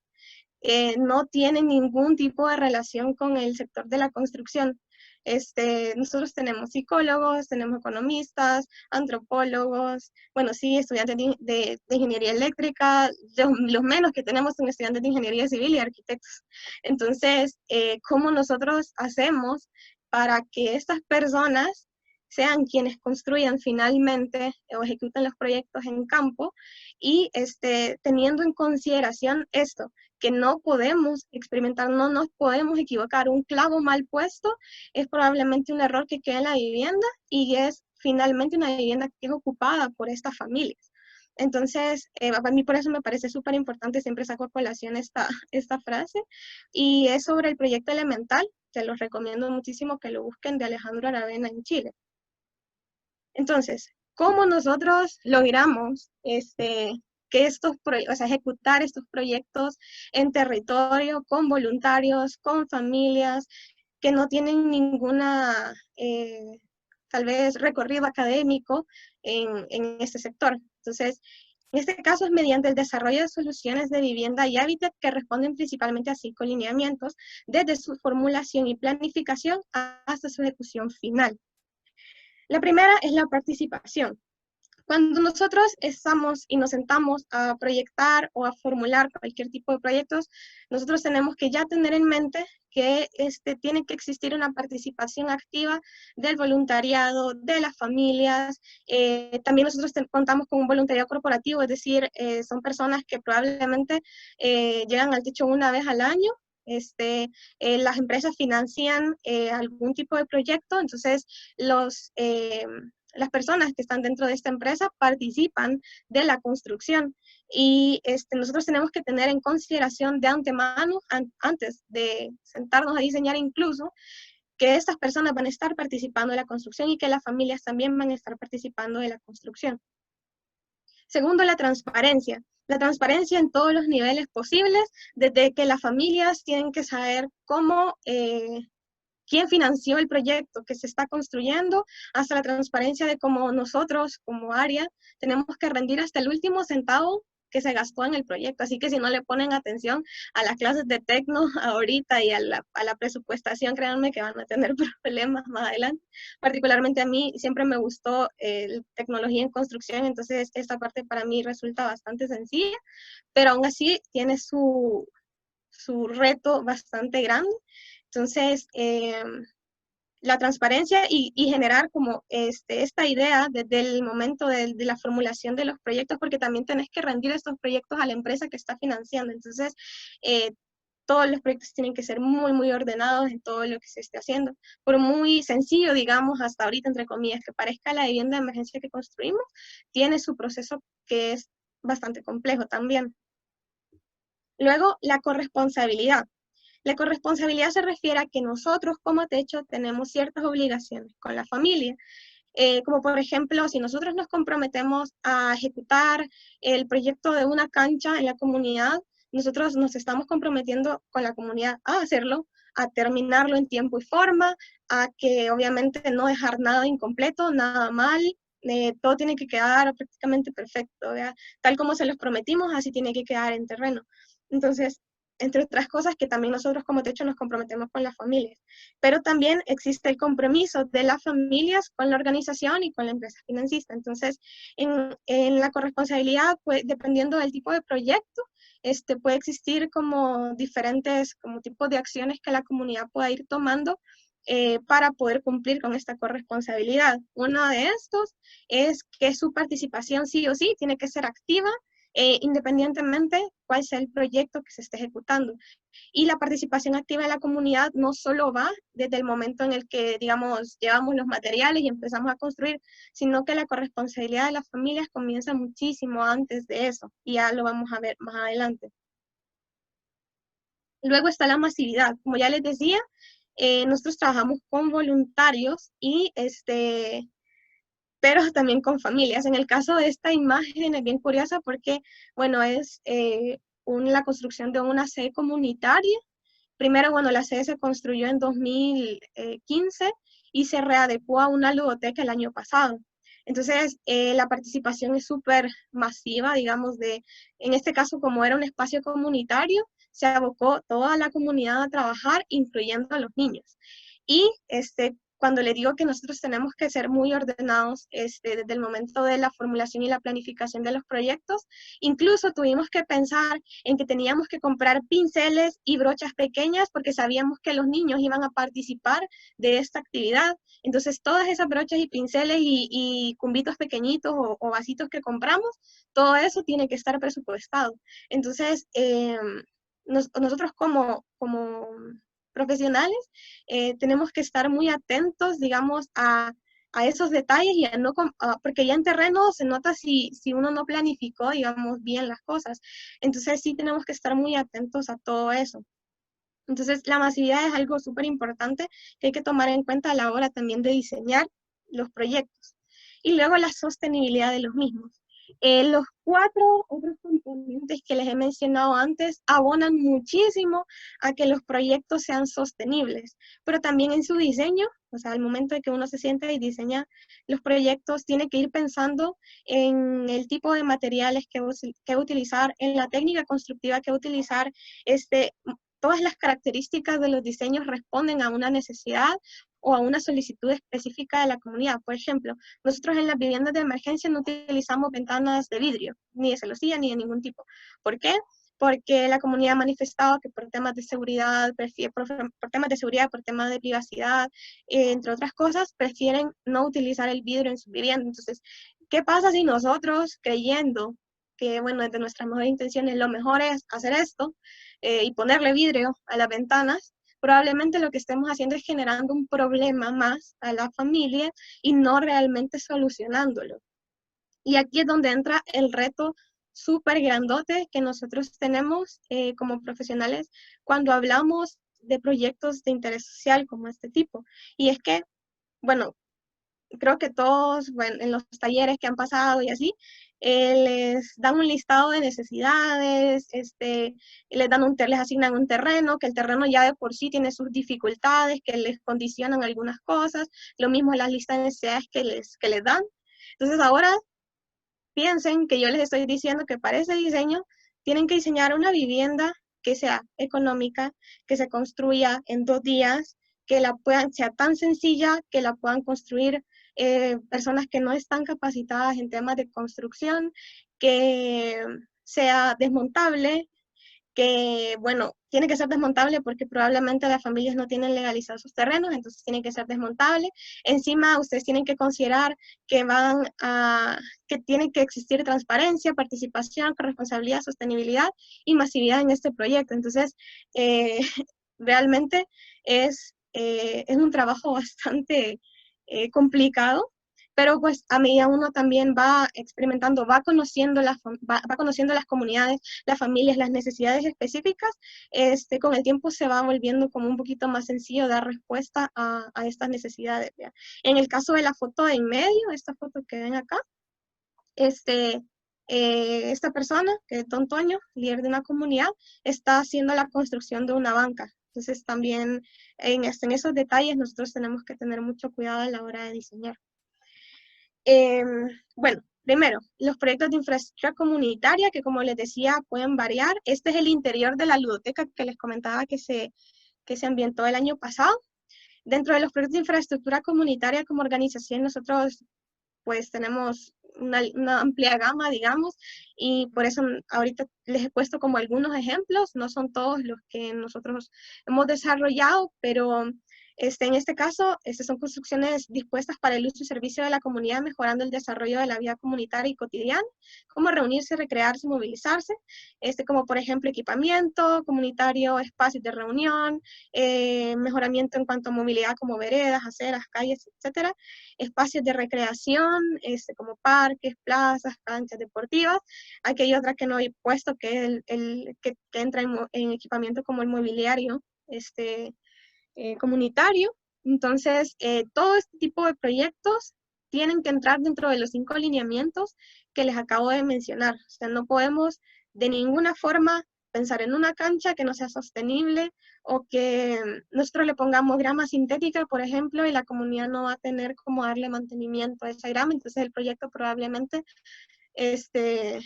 no tienen ningún tipo de relación con el sector de la construcción. Nosotros tenemos psicólogos, tenemos economistas, antropólogos, bueno, sí, estudiantes de ingeniería eléctrica, los menos que tenemos son estudiantes de ingeniería civil y arquitectos. Entonces, ¿cómo nosotros hacemos para que estas personas sean quienes construyan finalmente o ejecuten los proyectos en campo y teniendo en consideración esto, que no podemos experimentar, no nos podemos equivocar? Un clavo mal puesto es probablemente un error que queda en la vivienda y es finalmente una vivienda que es ocupada por estas familias. Entonces, a mí por eso me parece súper importante, siempre saco a colación esta frase, y es sobre el proyecto elemental, que los recomiendo muchísimo que lo busquen, de Alejandro Aravena en Chile. Entonces, ¿cómo nosotros logramos que que ejecutar estos proyectos en territorio, con voluntarios, con familias que no tienen ninguna, tal vez, recorrido académico en este sector. Entonces, en este caso es mediante el desarrollo de soluciones de vivienda y hábitat que responden principalmente a 5 lineamientos, desde su formulación y planificación hasta su ejecución final. La primera es la participación. Cuando nosotros estamos y nos sentamos a proyectar o a formular cualquier tipo de proyectos, nosotros tenemos que ya tener en mente que tiene que existir una participación activa del voluntariado, de las familias. También nosotros contamos con un voluntariado corporativo, es decir, son personas que probablemente llegan al techo una vez al año. Las empresas financian algún tipo de proyecto, entonces las personas que están dentro de esta empresa participan de la construcción y nosotros tenemos que tener en consideración de antemano, antes de sentarnos a diseñar incluso, que estas personas van a estar participando de la construcción y que las familias también van a estar participando de la construcción. Segundo, la transparencia. La transparencia en todos los niveles posibles, desde que las familias tienen que saber quién financió el proyecto que se está construyendo, hasta la transparencia de cómo nosotros, como área, tenemos que rendir hasta el último centavo que se gastó en el proyecto. Así que si no le ponen atención a las clases de tecno ahorita y a la presupuestación, créanme que van a tener problemas más adelante. Particularmente a mí siempre me gustó tecnología en construcción, entonces esta parte para mí resulta bastante sencilla, pero aún así tiene su reto bastante grande. Entonces, la transparencia y generar como esta idea desde el momento de la formulación de los proyectos, porque también tenés que rendir estos proyectos a la empresa que está financiando. Entonces, todos los proyectos tienen que ser muy, muy ordenados en todo lo que se esté haciendo. Por muy sencillo, digamos, hasta ahorita, entre comillas, que parezca la vivienda de emergencia que construimos, tiene su proceso que es bastante complejo también. Luego, la corresponsabilidad. La corresponsabilidad se refiere a que nosotros como techo tenemos ciertas obligaciones con la familia, como por ejemplo, si nosotros nos comprometemos a ejecutar el proyecto de una cancha en la comunidad, nosotros nos estamos comprometiendo con la comunidad a hacerlo, a terminarlo en tiempo y forma, a que obviamente no dejar nada incompleto, nada mal, todo tiene que quedar prácticamente perfecto, ¿verdad? Tal como se los prometimos, así tiene que quedar en terreno. Entonces, entre otras cosas que también nosotros como techo nos comprometemos con las familias. Pero también existe el compromiso de las familias con la organización y con la empresa financista. Entonces, en la corresponsabilidad, pues, dependiendo del tipo de proyecto, puede existir como diferentes como tipos de acciones que la comunidad pueda ir tomando para poder cumplir con esta corresponsabilidad. Uno de estos es que su participación sí o sí tiene que ser activa, independientemente cuál sea el proyecto que se esté ejecutando. Y la participación activa de la comunidad no solo va desde el momento en el que, digamos, llevamos los materiales y empezamos a construir, sino que la corresponsabilidad de las familias comienza muchísimo antes de eso, y ya lo vamos a ver más adelante. Luego está la masividad. Como ya les decía, nosotros trabajamos con voluntarios y pero también con familias. En el caso de esta imagen es bien curiosa porque, bueno, es la construcción de una sede comunitaria. Primero, bueno, la sede se construyó en 2015 y se readecuó a una ludoteca el año pasado. Entonces, la participación es súper masiva, digamos, en este caso, como era un espacio comunitario, se abocó toda la comunidad a trabajar, incluyendo a los niños. Y cuando le digo que nosotros tenemos que ser muy ordenados desde el momento de la formulación y la planificación de los proyectos, incluso tuvimos que pensar en que teníamos que comprar pinceles y brochas pequeñas porque sabíamos que los niños iban a participar de esta actividad. Entonces, todas esas brochas y pinceles y cumbitos pequeñitos o vasitos que compramos, todo eso tiene que estar presupuestado. Entonces, nosotros como profesionales, tenemos que estar muy atentos, digamos, a esos detalles y a no, porque ya en terreno se nota si uno no planificó, digamos, bien las cosas. Entonces sí tenemos que estar muy atentos a todo eso. Entonces la masividad es algo súper importante que hay que tomar en cuenta a la hora también de diseñar los proyectos. Y luego la sostenibilidad de los mismos. Los cuatro otros componentes que les he mencionado antes abonan muchísimo a que los proyectos sean sostenibles, pero también en su diseño, o sea, al momento de que uno se sienta y diseña los proyectos, tiene que ir pensando en el tipo de materiales que utilizar, en la técnica constructiva que utilizar, todas las características de los diseños responden a una necesidad o a una solicitud específica de la comunidad. Por ejemplo, nosotros en las viviendas de emergencia no utilizamos ventanas de vidrio, ni de celosía, ni de ningún tipo. ¿Por qué? Porque la comunidad ha manifestado que por temas de seguridad, por temas de seguridad, por temas de privacidad, entre otras cosas, prefieren no utilizar el vidrio en su vivienda. Entonces, ¿qué pasa si nosotros, creyendo que, bueno, desde nuestras mejores intenciones, lo mejor es hacer esto y ponerle vidrio a las ventanas? Probablemente lo que estemos haciendo es generando un problema más a la familia y no realmente solucionándolo. Y aquí es donde entra el reto súper grandote que nosotros tenemos como profesionales cuando hablamos de proyectos de interés social como este tipo. Y es que, bueno, creo que todos, bueno, en los talleres que han pasado y así, les dan un listado de necesidades, les asignan un terreno, que el terreno ya de por sí tiene sus dificultades, que les condicionan algunas cosas, lo mismo las listas de necesidades que les dan. Entonces ahora piensen que yo les estoy diciendo que para ese diseño tienen que diseñar una vivienda que sea económica, que se construya en 2 días, que sea tan sencilla que la puedan construir personas que no están capacitadas en temas de construcción, que sea desmontable, que, bueno, tiene que ser desmontable porque probablemente las familias no tienen legalizados sus terrenos, entonces tiene que ser desmontable. Encima, ustedes tienen que considerar que tiene que existir transparencia, participación, corresponsabilidad, sostenibilidad y masividad en este proyecto. Entonces, eh, realmente es un trabajo bastante complicado, pero pues a medida uno también va experimentando, va conociendo las comunidades, las familias, las necesidades específicas, con el tiempo se va volviendo como un poquito más sencillo dar respuesta a estas necesidades. ¿Ya? En el caso de la foto de en medio, esta foto que ven acá, esta persona, que es Don Toño, líder de una comunidad, está haciendo la construcción de una banca. Entonces también en esos detalles nosotros tenemos que tener mucho cuidado a la hora de diseñar. Bueno, primero, los proyectos de infraestructura comunitaria, que como les decía, pueden variar. Este es el interior de la ludoteca que les comentaba que se ambientó el año pasado. Dentro de los proyectos de infraestructura comunitaria como organización, nosotros pues tenemos una amplia gama, digamos, y por eso ahorita les he puesto como algunos ejemplos, no son todos los que nosotros hemos desarrollado, pero en este caso, son construcciones dispuestas para el uso y servicio de la comunidad, mejorando el desarrollo de la vida comunitaria y cotidiana, como reunirse, recrearse, movilizarse, como por ejemplo equipamiento comunitario, espacios de reunión, mejoramiento en cuanto a movilidad como veredas, aceras, calles, etcétera, espacios de recreación, como parques, plazas, canchas deportivas. Aquí hay otra que no he puesto, que es que entra en equipamiento como el mobiliario, comunitario. Entonces, todo este tipo de proyectos tienen que entrar dentro de los 5 lineamientos que les acabo de mencionar. O sea, no podemos de ninguna forma pensar en una cancha que no sea sostenible o que nosotros le pongamos grama sintética, por ejemplo, y la comunidad no va a tener cómo darle mantenimiento a esa grama, entonces el proyecto probablemente se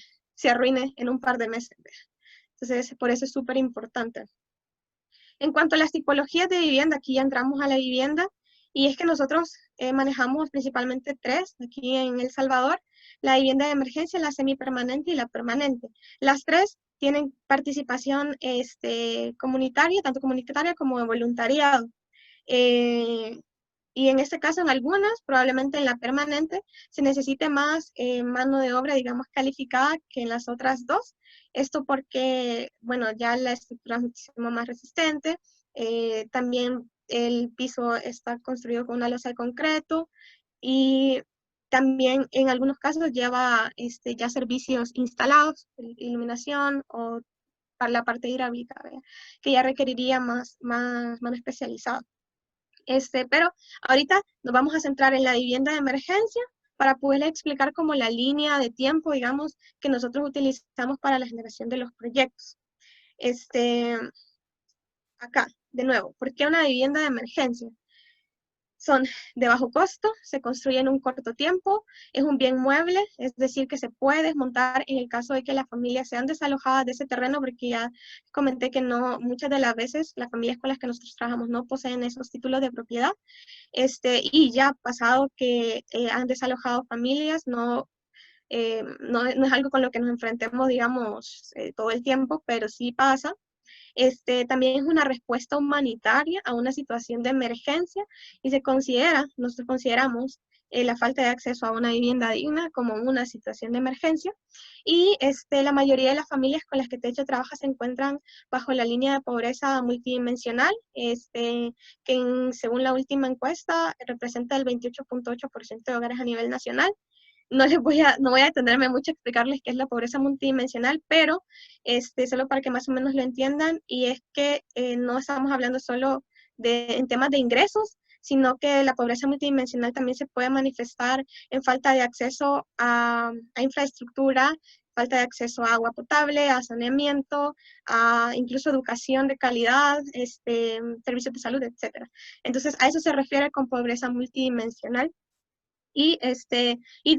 arruine en un par de meses. Entonces, por eso es súper importante. En cuanto a las tipologías de vivienda, aquí ya entramos a la vivienda, y es que nosotros manejamos principalmente 3 aquí en El Salvador: la vivienda de emergencia, la semipermanente y la permanente. Las 3 tienen participación comunitaria, tanto comunitaria como de voluntariado. Y en este caso, en algunas, probablemente en la permanente, se necesite más mano de obra, digamos, calificada que en las otras 2. Esto porque, bueno, ya la estructura es muchísimo más resistente. También el piso está construido con una losa de concreto y también en algunos casos lleva ya servicios instalados, iluminación o para la parte hidráulica, ¿verdad? Que ya requeriría más mano especializada. Pero ahorita nos vamos a centrar en la vivienda de emergencia, para poder explicar como la línea de tiempo, digamos, que nosotros utilizamos para la generación de los proyectos. Acá, de nuevo, ¿por qué una vivienda de emergencia? Son de bajo costo, se construyen en un corto tiempo, es un bien mueble, es decir, que se puede desmontar en el caso de que las familias sean desalojadas de ese terreno, porque ya comenté que no, muchas de las veces las familias con las que nosotros trabajamos no poseen esos títulos de propiedad, y ya ha pasado que han desalojado familias, no es algo con lo que nos enfrentemos, digamos, todo el tiempo, pero sí pasa. También es una respuesta humanitaria a una situación de emergencia y nosotros consideramos la falta de acceso a una vivienda digna como una situación de emergencia. Y la mayoría de las familias con las que Techo trabaja se encuentran bajo la línea de pobreza multidimensional, según la última encuesta representa el 28.8% de hogares a nivel nacional. No voy a detenerme mucho a explicarles qué es la pobreza multidimensional, pero solo para que más o menos lo entiendan, y es que no estamos hablando solo en temas de ingresos, sino que la pobreza multidimensional también se puede manifestar en falta de acceso a infraestructura, falta de acceso a agua potable, a saneamiento, a incluso educación de calidad, servicios de salud, etc. Entonces, a eso se refiere con pobreza multidimensional. Y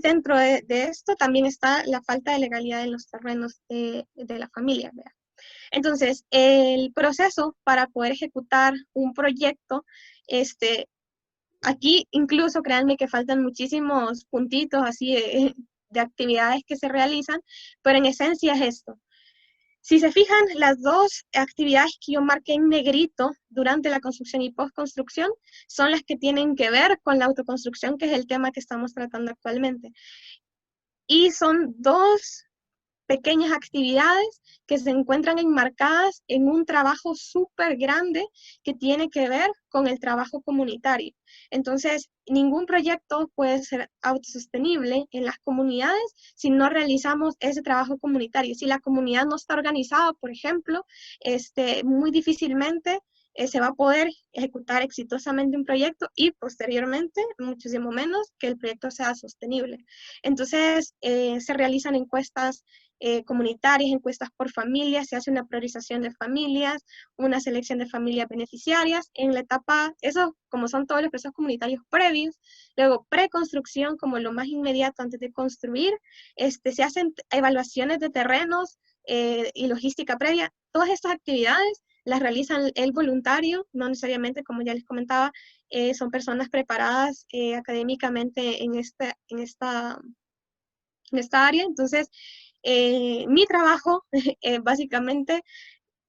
dentro de esto también está la falta de legalidad en los terrenos de la familia, ¿verdad? Entonces, el proceso para poder ejecutar un proyecto, aquí incluso créanme que faltan muchísimos puntitos así de actividades que se realizan, pero en esencia es esto. Si se fijan, las dos actividades que yo marqué en negrito durante la construcción y postconstrucción son las que tienen que ver con la autoconstrucción, que es el tema que estamos tratando actualmente. Y son dos pequeñas actividades que se encuentran enmarcadas en un trabajo súper grande que tiene que ver con el trabajo comunitario. Entonces, ningún proyecto puede ser autosostenible en las comunidades si no realizamos ese trabajo comunitario. Si la comunidad no está organizada, por ejemplo, muy difícilmente se va a poder ejecutar exitosamente un proyecto y posteriormente, muchísimo menos, que el proyecto sea sostenible. Entonces, se realizan encuestas comunitarias, encuestas por familias, se hace una priorización de familias, una selección de familias beneficiarias en la etapa, eso como son todos los procesos comunitarios previos, luego preconstrucción como lo más inmediato antes de construir, se hacen evaluaciones de terrenos y logística previa, todas estas actividades las realizan el voluntario, no necesariamente, como ya les comentaba, son personas preparadas académicamente en esta área. Entonces, mi trabajo es básicamente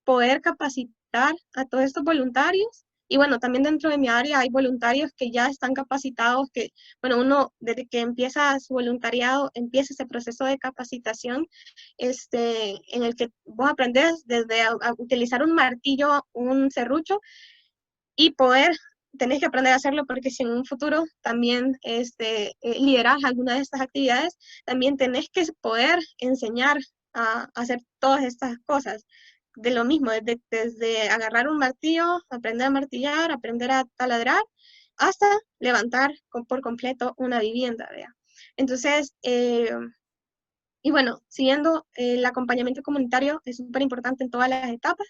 poder capacitar a todos estos voluntarios. Y bueno, también dentro de mi área hay voluntarios que ya están capacitados, que, bueno, uno desde que empieza su voluntariado, empieza ese proceso de capacitación, en el que vos aprendes desde a utilizar un martillo, un serrucho, y tenés que aprender a hacerlo porque si en un futuro también lideras alguna de estas actividades, también tenés que poder enseñar a hacer todas estas cosas. De lo mismo, desde agarrar un martillo, aprender a martillar, aprender a taladrar, hasta levantar por completo una vivienda, ¿vea? Entonces, y bueno, siguiendo, el acompañamiento comunitario es súper importante en todas las etapas.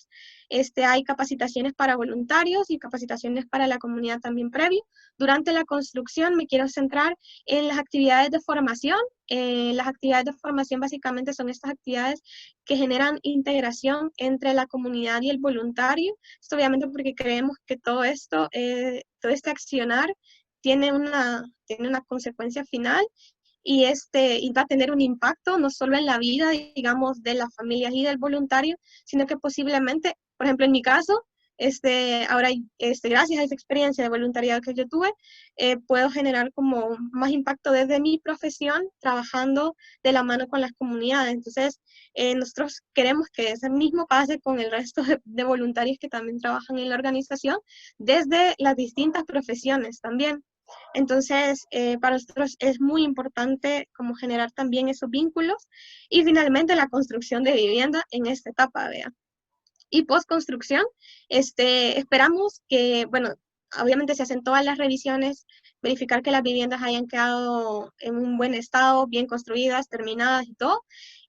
Hay capacitaciones para voluntarios y capacitaciones para la comunidad también previo. Durante la construcción me quiero centrar en las actividades de formación. Las actividades de formación básicamente son estas actividades que generan integración entre la comunidad y el voluntario. Esto obviamente porque creemos que todo todo este accionar tiene una consecuencia final y va a tener un impacto no solo en la vida, digamos, de las familias y del voluntario, sino que posiblemente, por ejemplo, en mi caso, ahora, gracias a esa experiencia de voluntariado que yo tuve, puedo generar como más impacto desde mi profesión, trabajando de la mano con las comunidades. Entonces, nosotros queremos que ese mismo pase con el resto de voluntarios que también trabajan en la organización, desde las distintas profesiones también. Entonces, para nosotros es muy importante como generar también esos vínculos y finalmente la construcción de vivienda en esta etapa, ¿vea? Y postconstrucción, esperamos que, bueno, obviamente se hacen todas las revisiones, verificar que las viviendas hayan quedado en un buen estado, bien construidas, terminadas y todo,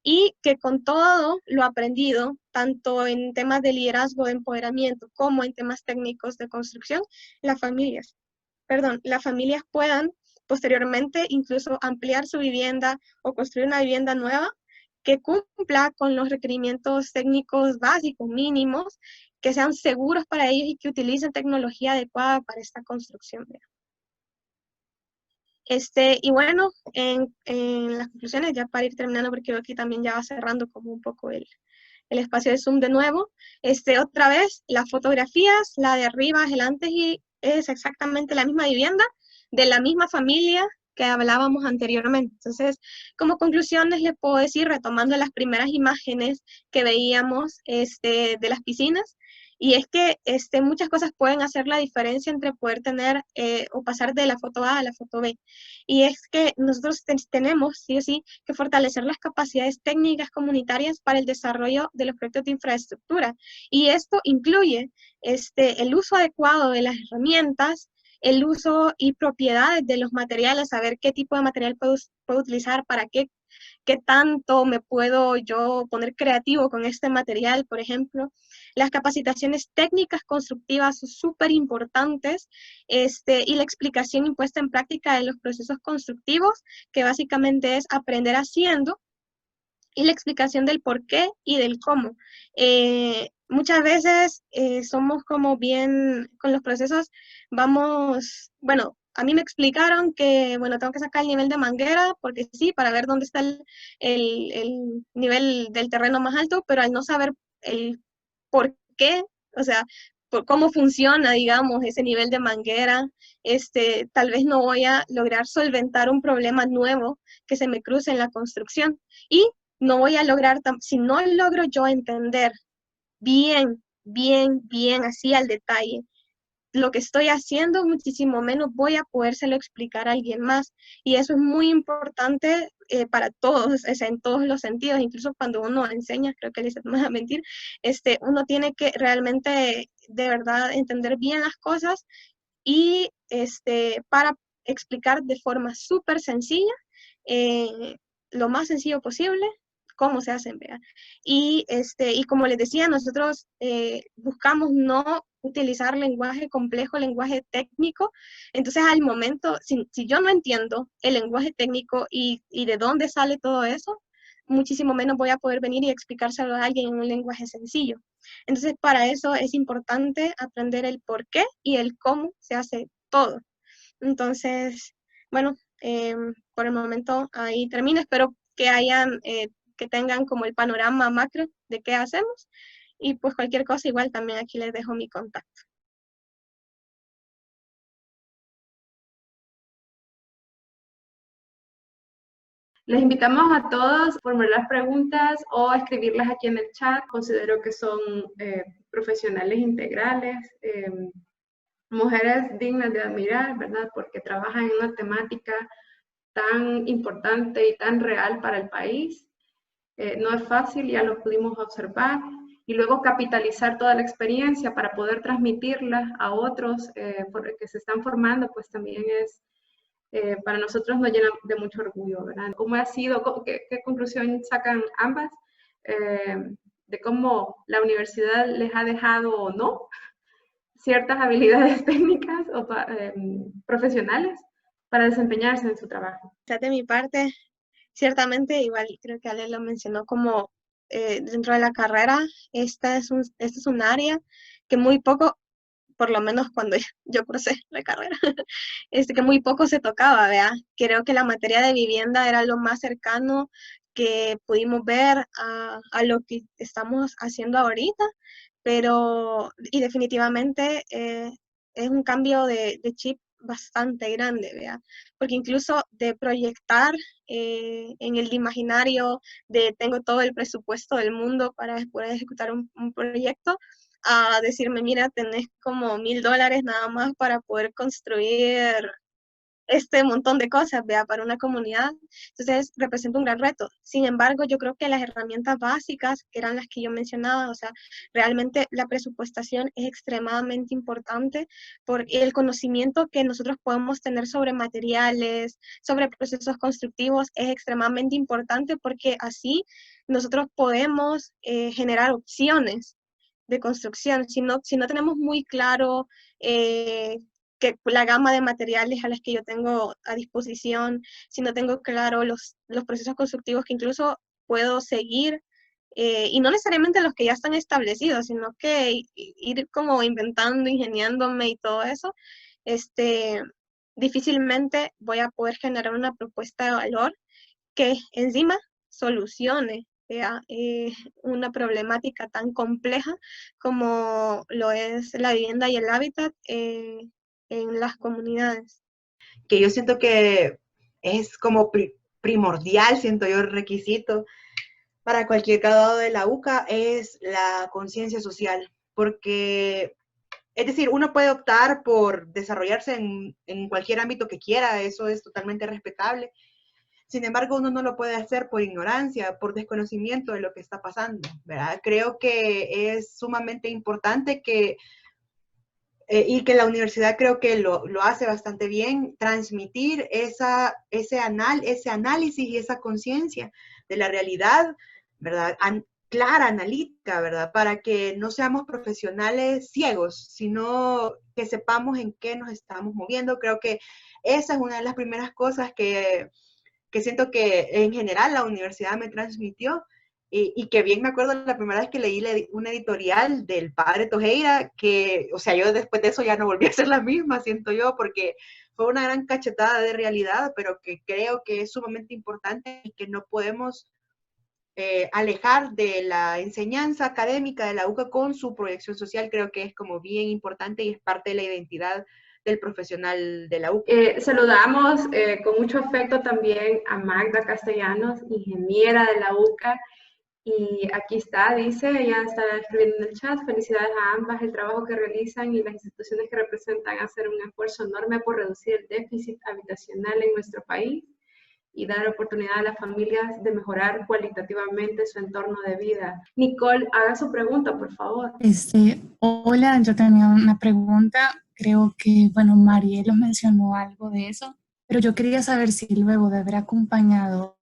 y que con todo lo aprendido, tanto en temas de liderazgo, de empoderamiento, como en temas técnicos de construcción, las familias puedan posteriormente incluso ampliar su vivienda o construir una vivienda nueva que cumpla con los requerimientos técnicos básicos mínimos, que sean seguros para ellos y que utilicen tecnología adecuada para esta construcción. Y bueno, en las conclusiones, ya para ir terminando, porque aquí también ya va cerrando como un poco el espacio de Zoom de nuevo. Otra vez, las fotografías, la de arriba es el antes y es exactamente la misma vivienda, de la misma familia que hablábamos anteriormente. Entonces, como conclusiones les puedo decir, retomando las primeras imágenes que veíamos de las piscinas, y es que muchas cosas pueden hacer la diferencia entre poder tener o pasar de la foto A a la foto B. Y es que nosotros tenemos, sí o sí, que fortalecer las capacidades técnicas comunitarias para el desarrollo de los proyectos de infraestructura. Y esto incluye el uso adecuado de las herramientas, el uso y propiedades de los materiales, saber qué tipo de material puedo utilizar, para qué tanto me puedo yo poner creativo con este material, por ejemplo. Las capacitaciones técnicas constructivas son súper importantes, y la explicación impuesta en práctica de los procesos constructivos, que básicamente es aprender haciendo, y la explicación del por qué y del cómo. Muchas veces somos como bien, con los procesos, bueno, a mí me explicaron que, bueno, tengo que sacar el nivel de manguera, porque sí, para ver dónde está el nivel del terreno más alto, pero al no saber el por qué, o sea, por cómo funciona, digamos, ese nivel de manguera, tal vez no voy a lograr solventar un problema nuevo que se me cruce en la construcción. Y no voy a lograr, si no logro yo entender bien, así al detalle, lo que estoy haciendo, muchísimo menos voy a podérselo explicar a alguien más. Y eso es muy importante para todos, o sea, en todos los sentidos, incluso cuando uno enseña, creo que les no me va a mentir, uno tiene que realmente, de verdad, entender bien las cosas y para explicar de forma súper sencilla, lo más sencillo posible, cómo se hacen, ¿verdad? Y como les decía, nosotros buscamos no utilizar lenguaje complejo, lenguaje técnico. Entonces, al momento, si yo no entiendo el lenguaje técnico y de dónde sale todo eso, muchísimo menos voy a poder venir y explicárselo a alguien en un lenguaje sencillo. Entonces, para eso es importante aprender el por qué y el cómo se hace todo. Entonces, bueno, por el momento ahí termino. Espero que tengan como el panorama macro de qué hacemos. Y pues cualquier cosa, igual también aquí les dejo mi contacto. Les invitamos a todos a formular preguntas o a escribirlas aquí en el chat. Considero que son profesionales integrales, mujeres dignas de admirar, ¿verdad? Porque trabajan en una temática tan importante y tan real para el país. No es fácil, ya lo pudimos observar. Y luego capitalizar toda la experiencia para poder transmitirla a otros que se están formando, pues también es, para nosotros nos llena de mucho orgullo, ¿verdad? ¿Cómo ha sido, qué conclusión sacan ambas de cómo la universidad les ha dejado o no ciertas habilidades técnicas o profesionales para desempeñarse en su trabajo? De mi parte, ciertamente, igual creo que Ale lo mencionó, como dentro de la carrera, esta es un área que muy poco, por lo menos cuando yo cursé la carrera, que muy poco se tocaba, ¿verdad? Creo que la materia de vivienda era lo más cercano que pudimos ver a lo que estamos haciendo ahorita, y definitivamente es un cambio de chip bastante grande, ¿verdad? Porque incluso de proyectar en el imaginario de tengo todo el presupuesto del mundo para poder ejecutar un proyecto, a decirme, mira, tenés como $1,000 nada más para poder construir este montón de cosas, vea, para una comunidad. Entonces, representa un gran reto. Sin embargo, yo creo que las herramientas básicas, que eran las que yo mencionaba, o sea, realmente la presupuestación es extremadamente importante por el conocimiento que nosotros podemos tener sobre materiales, sobre procesos constructivos, es extremadamente importante porque así nosotros podemos generar opciones de construcción. Si no tenemos muy claro que la gama de materiales a las que yo tengo a disposición, si no tengo claro los procesos constructivos que incluso puedo seguir, y no necesariamente los que ya están establecidos, sino que ir como inventando, ingeniándome y todo eso, difícilmente voy a poder generar una propuesta de valor que encima solucione una problemática tan compleja como lo es la vivienda y el hábitat en las comunidades. Que yo siento que es como primordial, siento yo, el requisito para cualquier graduado de la UCA es la conciencia social, porque, es decir, uno puede optar por desarrollarse en cualquier ámbito que quiera, eso es totalmente respetable. Sin embargo, uno no lo puede hacer por ignorancia, por desconocimiento de lo que está pasando, ¿verdad? Creo que es sumamente importante y que la universidad creo que lo hace bastante bien, transmitir ese análisis y esa conciencia de la realidad, ¿verdad? Clara, analítica, ¿verdad? Para que no seamos profesionales ciegos, sino que sepamos en qué nos estamos moviendo. Creo que esa es una de las primeras cosas que siento que en general la universidad me transmitió y que bien me acuerdo la primera vez que leí una editorial del padre Tojeira, que, o sea, yo después de eso ya no volví a ser la misma, siento yo, porque fue una gran cachetada de realidad, pero que creo que es sumamente importante y que no podemos alejar de la enseñanza académica de la UCA con su proyección social. Creo que es como bien importante y es parte de la identidad del profesional de la UCA. Saludamos con mucho afecto también a Magda Castellanos, ingeniera de la UCA, y aquí está, dice, ella está escribiendo en el chat: felicidades a ambas, el trabajo que realizan y las instituciones que representan hacen un esfuerzo enorme por reducir el déficit habitacional en nuestro país y dar oportunidad a las familias de mejorar cualitativamente su entorno de vida. Nicole, haga su pregunta, por favor. Hola, yo tenía una pregunta. Creo que, bueno, Marielo mencionó algo de eso, pero yo quería saber si luego de haber acompañado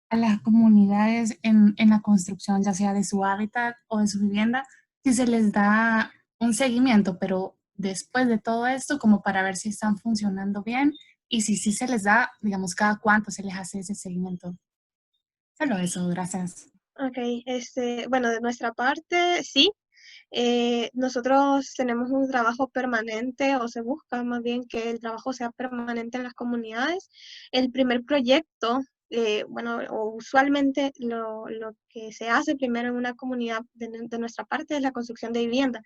a las comunidades en la construcción, ya sea de su hábitat o de su vivienda, si se les da un seguimiento, pero después de todo esto, como para ver si están funcionando bien y si sí se les da, digamos, cada cuánto se les hace ese seguimiento. Solo eso, gracias. Ok, bueno, de nuestra parte, sí. Nosotros tenemos un trabajo permanente, o se busca más bien que el trabajo sea permanente en las comunidades. El primer proyecto, bueno, o usualmente lo que se hace primero en una comunidad de nuestra parte es la construcción de vivienda,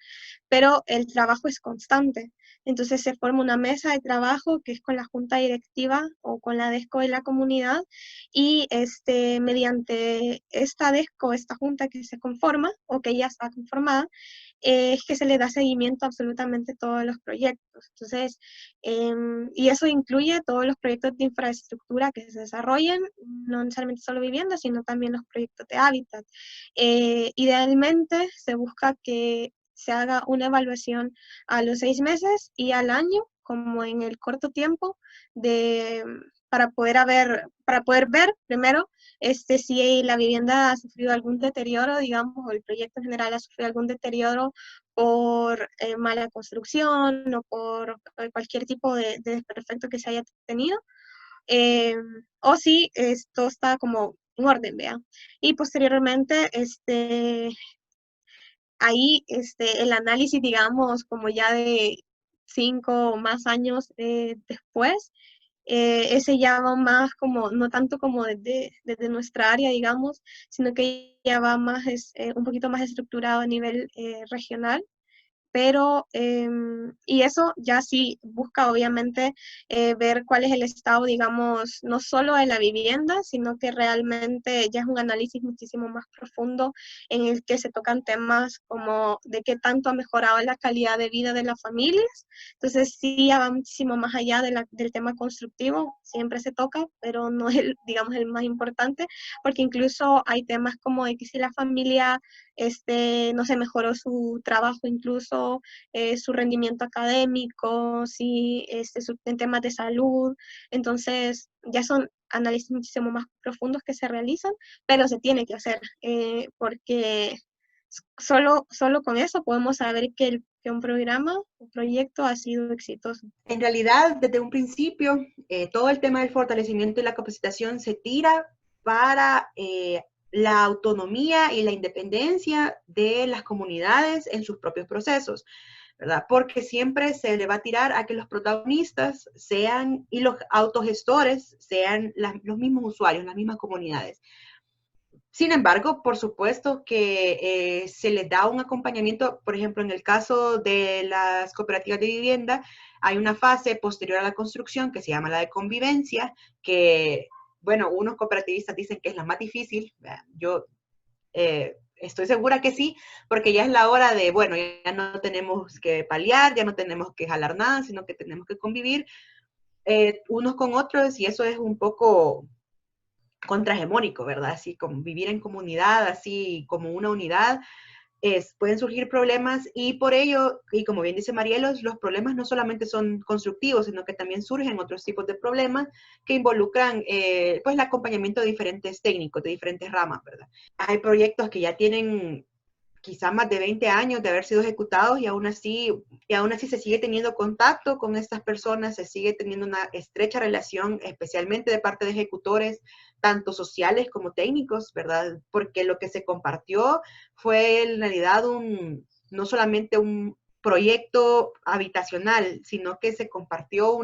pero el trabajo es constante. Entonces se forma una mesa de trabajo que es con la junta directiva o con la DESCO de la comunidad, y mediante esta DESCO, esta junta que se conforma o que ya está conformada, es que se le da seguimiento a absolutamente todos los proyectos. Entonces, y eso incluye todos los proyectos de infraestructura que se desarrollen, no necesariamente solo viviendas, sino también los proyectos de hábitat. Idealmente se busca que se haga una evaluación a los 6 meses y al año, como en el corto tiempo, para poder ver primero si la vivienda ha sufrido algún deterioro, digamos, o el proyecto en general ha sufrido algún deterioro por mala construcción o por cualquier tipo de desperfecto que se haya tenido, o si esto está como en orden, vea. Y posteriormente, ahí el análisis, digamos, como ya de 5 o más años después, ese ya va más como, no tanto como desde nuestra área, digamos, sino que ya va más, un poquito más estructurado a nivel regional, pero, y eso ya sí busca obviamente ver cuál es el estado, digamos, no solo de la vivienda, sino que realmente ya es un análisis muchísimo más profundo en el que se tocan temas como de qué tanto ha mejorado la calidad de vida de las familias. Entonces sí, ya va muchísimo más allá del tema constructivo, siempre se toca, pero no es el, digamos, el más importante, porque incluso hay temas como de que si la familia no se mejoró su trabajo, incluso su rendimiento académico, si en temas de salud, entonces ya son análisis muchísimo más profundos que se realizan, pero se tiene que hacer, porque solo con eso podemos saber que un programa, un proyecto ha sido exitoso. En realidad, desde un principio, todo el tema del fortalecimiento y la capacitación se tira para la autonomía y la independencia de las comunidades en sus propios procesos, ¿verdad? Porque siempre se le va a tirar a que los protagonistas sean, y los autogestores sean los mismos usuarios, las mismas comunidades. Sin embargo, por supuesto que se les da un acompañamiento, por ejemplo, en el caso de las cooperativas de vivienda, hay una fase posterior a la construcción que se llama la de convivencia, que, bueno, unos cooperativistas dicen que es la más difícil. Yo estoy segura que sí, porque ya es la hora de, bueno, ya no tenemos que paliar, ya no tenemos que jalar nada, sino que tenemos que convivir unos con otros, y eso es un poco contrahegemónico, ¿verdad? Así como vivir en comunidad, así como una unidad, pueden surgir problemas, y por ello, y como bien dice Marielos, los problemas no solamente son constructivos, sino que también surgen otros tipos de problemas que involucran pues el acompañamiento de diferentes técnicos, de diferentes ramas, ¿verdad? Hay proyectos que ya tienen quizá más de 20 años de haber sido ejecutados, y aún así se sigue teniendo contacto con estas personas, se sigue teniendo una estrecha relación, especialmente de parte de ejecutores, tanto sociales como técnicos, ¿verdad? Porque lo que se compartió fue en realidad no solamente un proyecto habitacional, sino que se compartió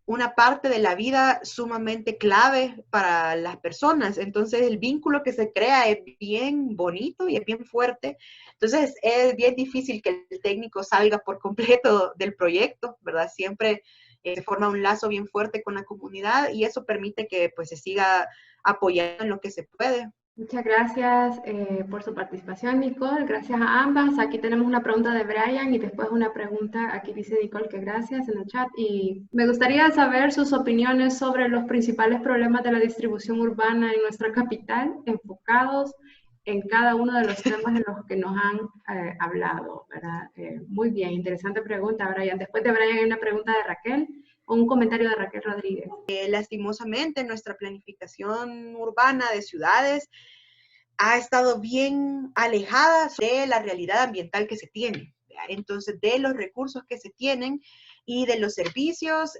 una parte de la vida sumamente clave para las personas. Entonces el vínculo que se crea es bien bonito y es bien fuerte. Entonces es bien difícil que el técnico salga por completo del proyecto, ¿verdad? Siempre se forma un lazo bien fuerte con la comunidad, y eso permite que pues se siga apoyando en lo que se puede. Muchas gracias por su participación, Nicole. Gracias a ambas. Aquí tenemos una pregunta de Brian y después una pregunta, aquí dice Nicole que gracias en el chat. Y me gustaría saber sus opiniones sobre los principales problemas de la distribución urbana en nuestra capital, enfocados en cada uno de los temas en los que nos han hablado, ¿verdad? Muy bien, interesante pregunta, Brian. Después de Brian hay una pregunta de Raquel, o un comentario de Raquel Rodríguez. Lastimosamente, nuestra planificación urbana de ciudades ha estado bien alejada de la realidad ambiental que se tiene. Entonces, de los recursos que se tienen y de los servicios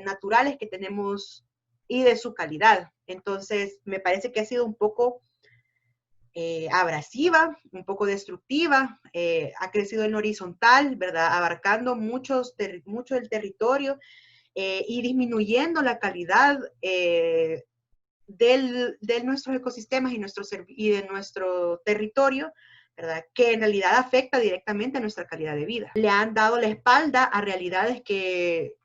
naturales que tenemos y de su calidad. Entonces, me parece que ha sido un poco abrasiva, un poco destructiva, ha crecido en horizontal, ¿verdad? Abarcando mucho del territorio y disminuyendo la calidad de nuestros ecosistemas y de nuestro territorio, ¿verdad? Que en realidad afecta directamente a nuestra calidad de vida. Le han dado la espalda a realidades que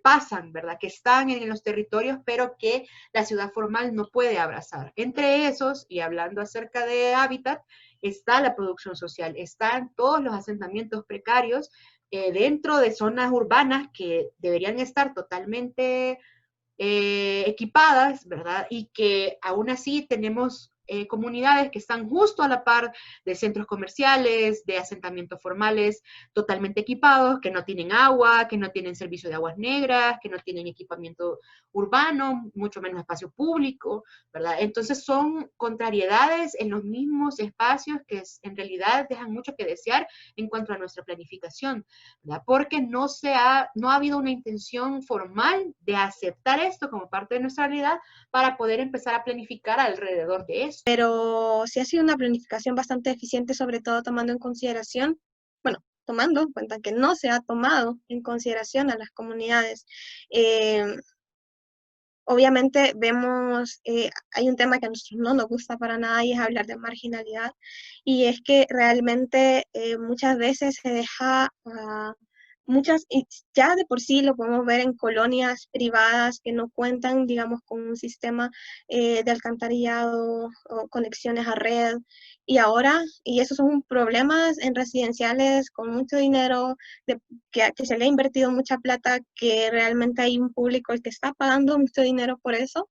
pasan, ¿verdad? Que están en los territorios, pero que la ciudad formal no puede abrazar. Entre esos, y hablando acerca de hábitat, está la producción social, están todos los asentamientos precarios dentro de zonas urbanas que deberían estar totalmente equipadas, ¿verdad? Y que aún así tenemos comunidades que están justo a la par de centros comerciales, de asentamientos formales totalmente equipados, que no tienen agua, que no tienen servicio de aguas negras, que no tienen equipamiento urbano, mucho menos espacio público, ¿verdad? Entonces son contrariedades en los mismos espacios que en realidad dejan mucho que desear en cuanto a nuestra planificación, ¿verdad? Porque no ha habido una intención formal de aceptar esto como parte de nuestra realidad para poder empezar a planificar alrededor de eso. Pero sí ha sido una planificación bastante eficiente, sobre todo tomando en consideración, bueno, tomando en cuenta que no se ha tomado en consideración a las comunidades. obviamente vemos, hay un tema que a nosotros no nos gusta para nada y es hablar de marginalidad, y es que realmente muchas veces se deja y ya de por sí lo podemos ver en colonias privadas que no cuentan, digamos, con un sistema de alcantarillado o conexiones a red. Y esos son problemas en residenciales con mucho dinero, que se le ha invertido mucha plata, que realmente hay un público el que está pagando mucho dinero por eso.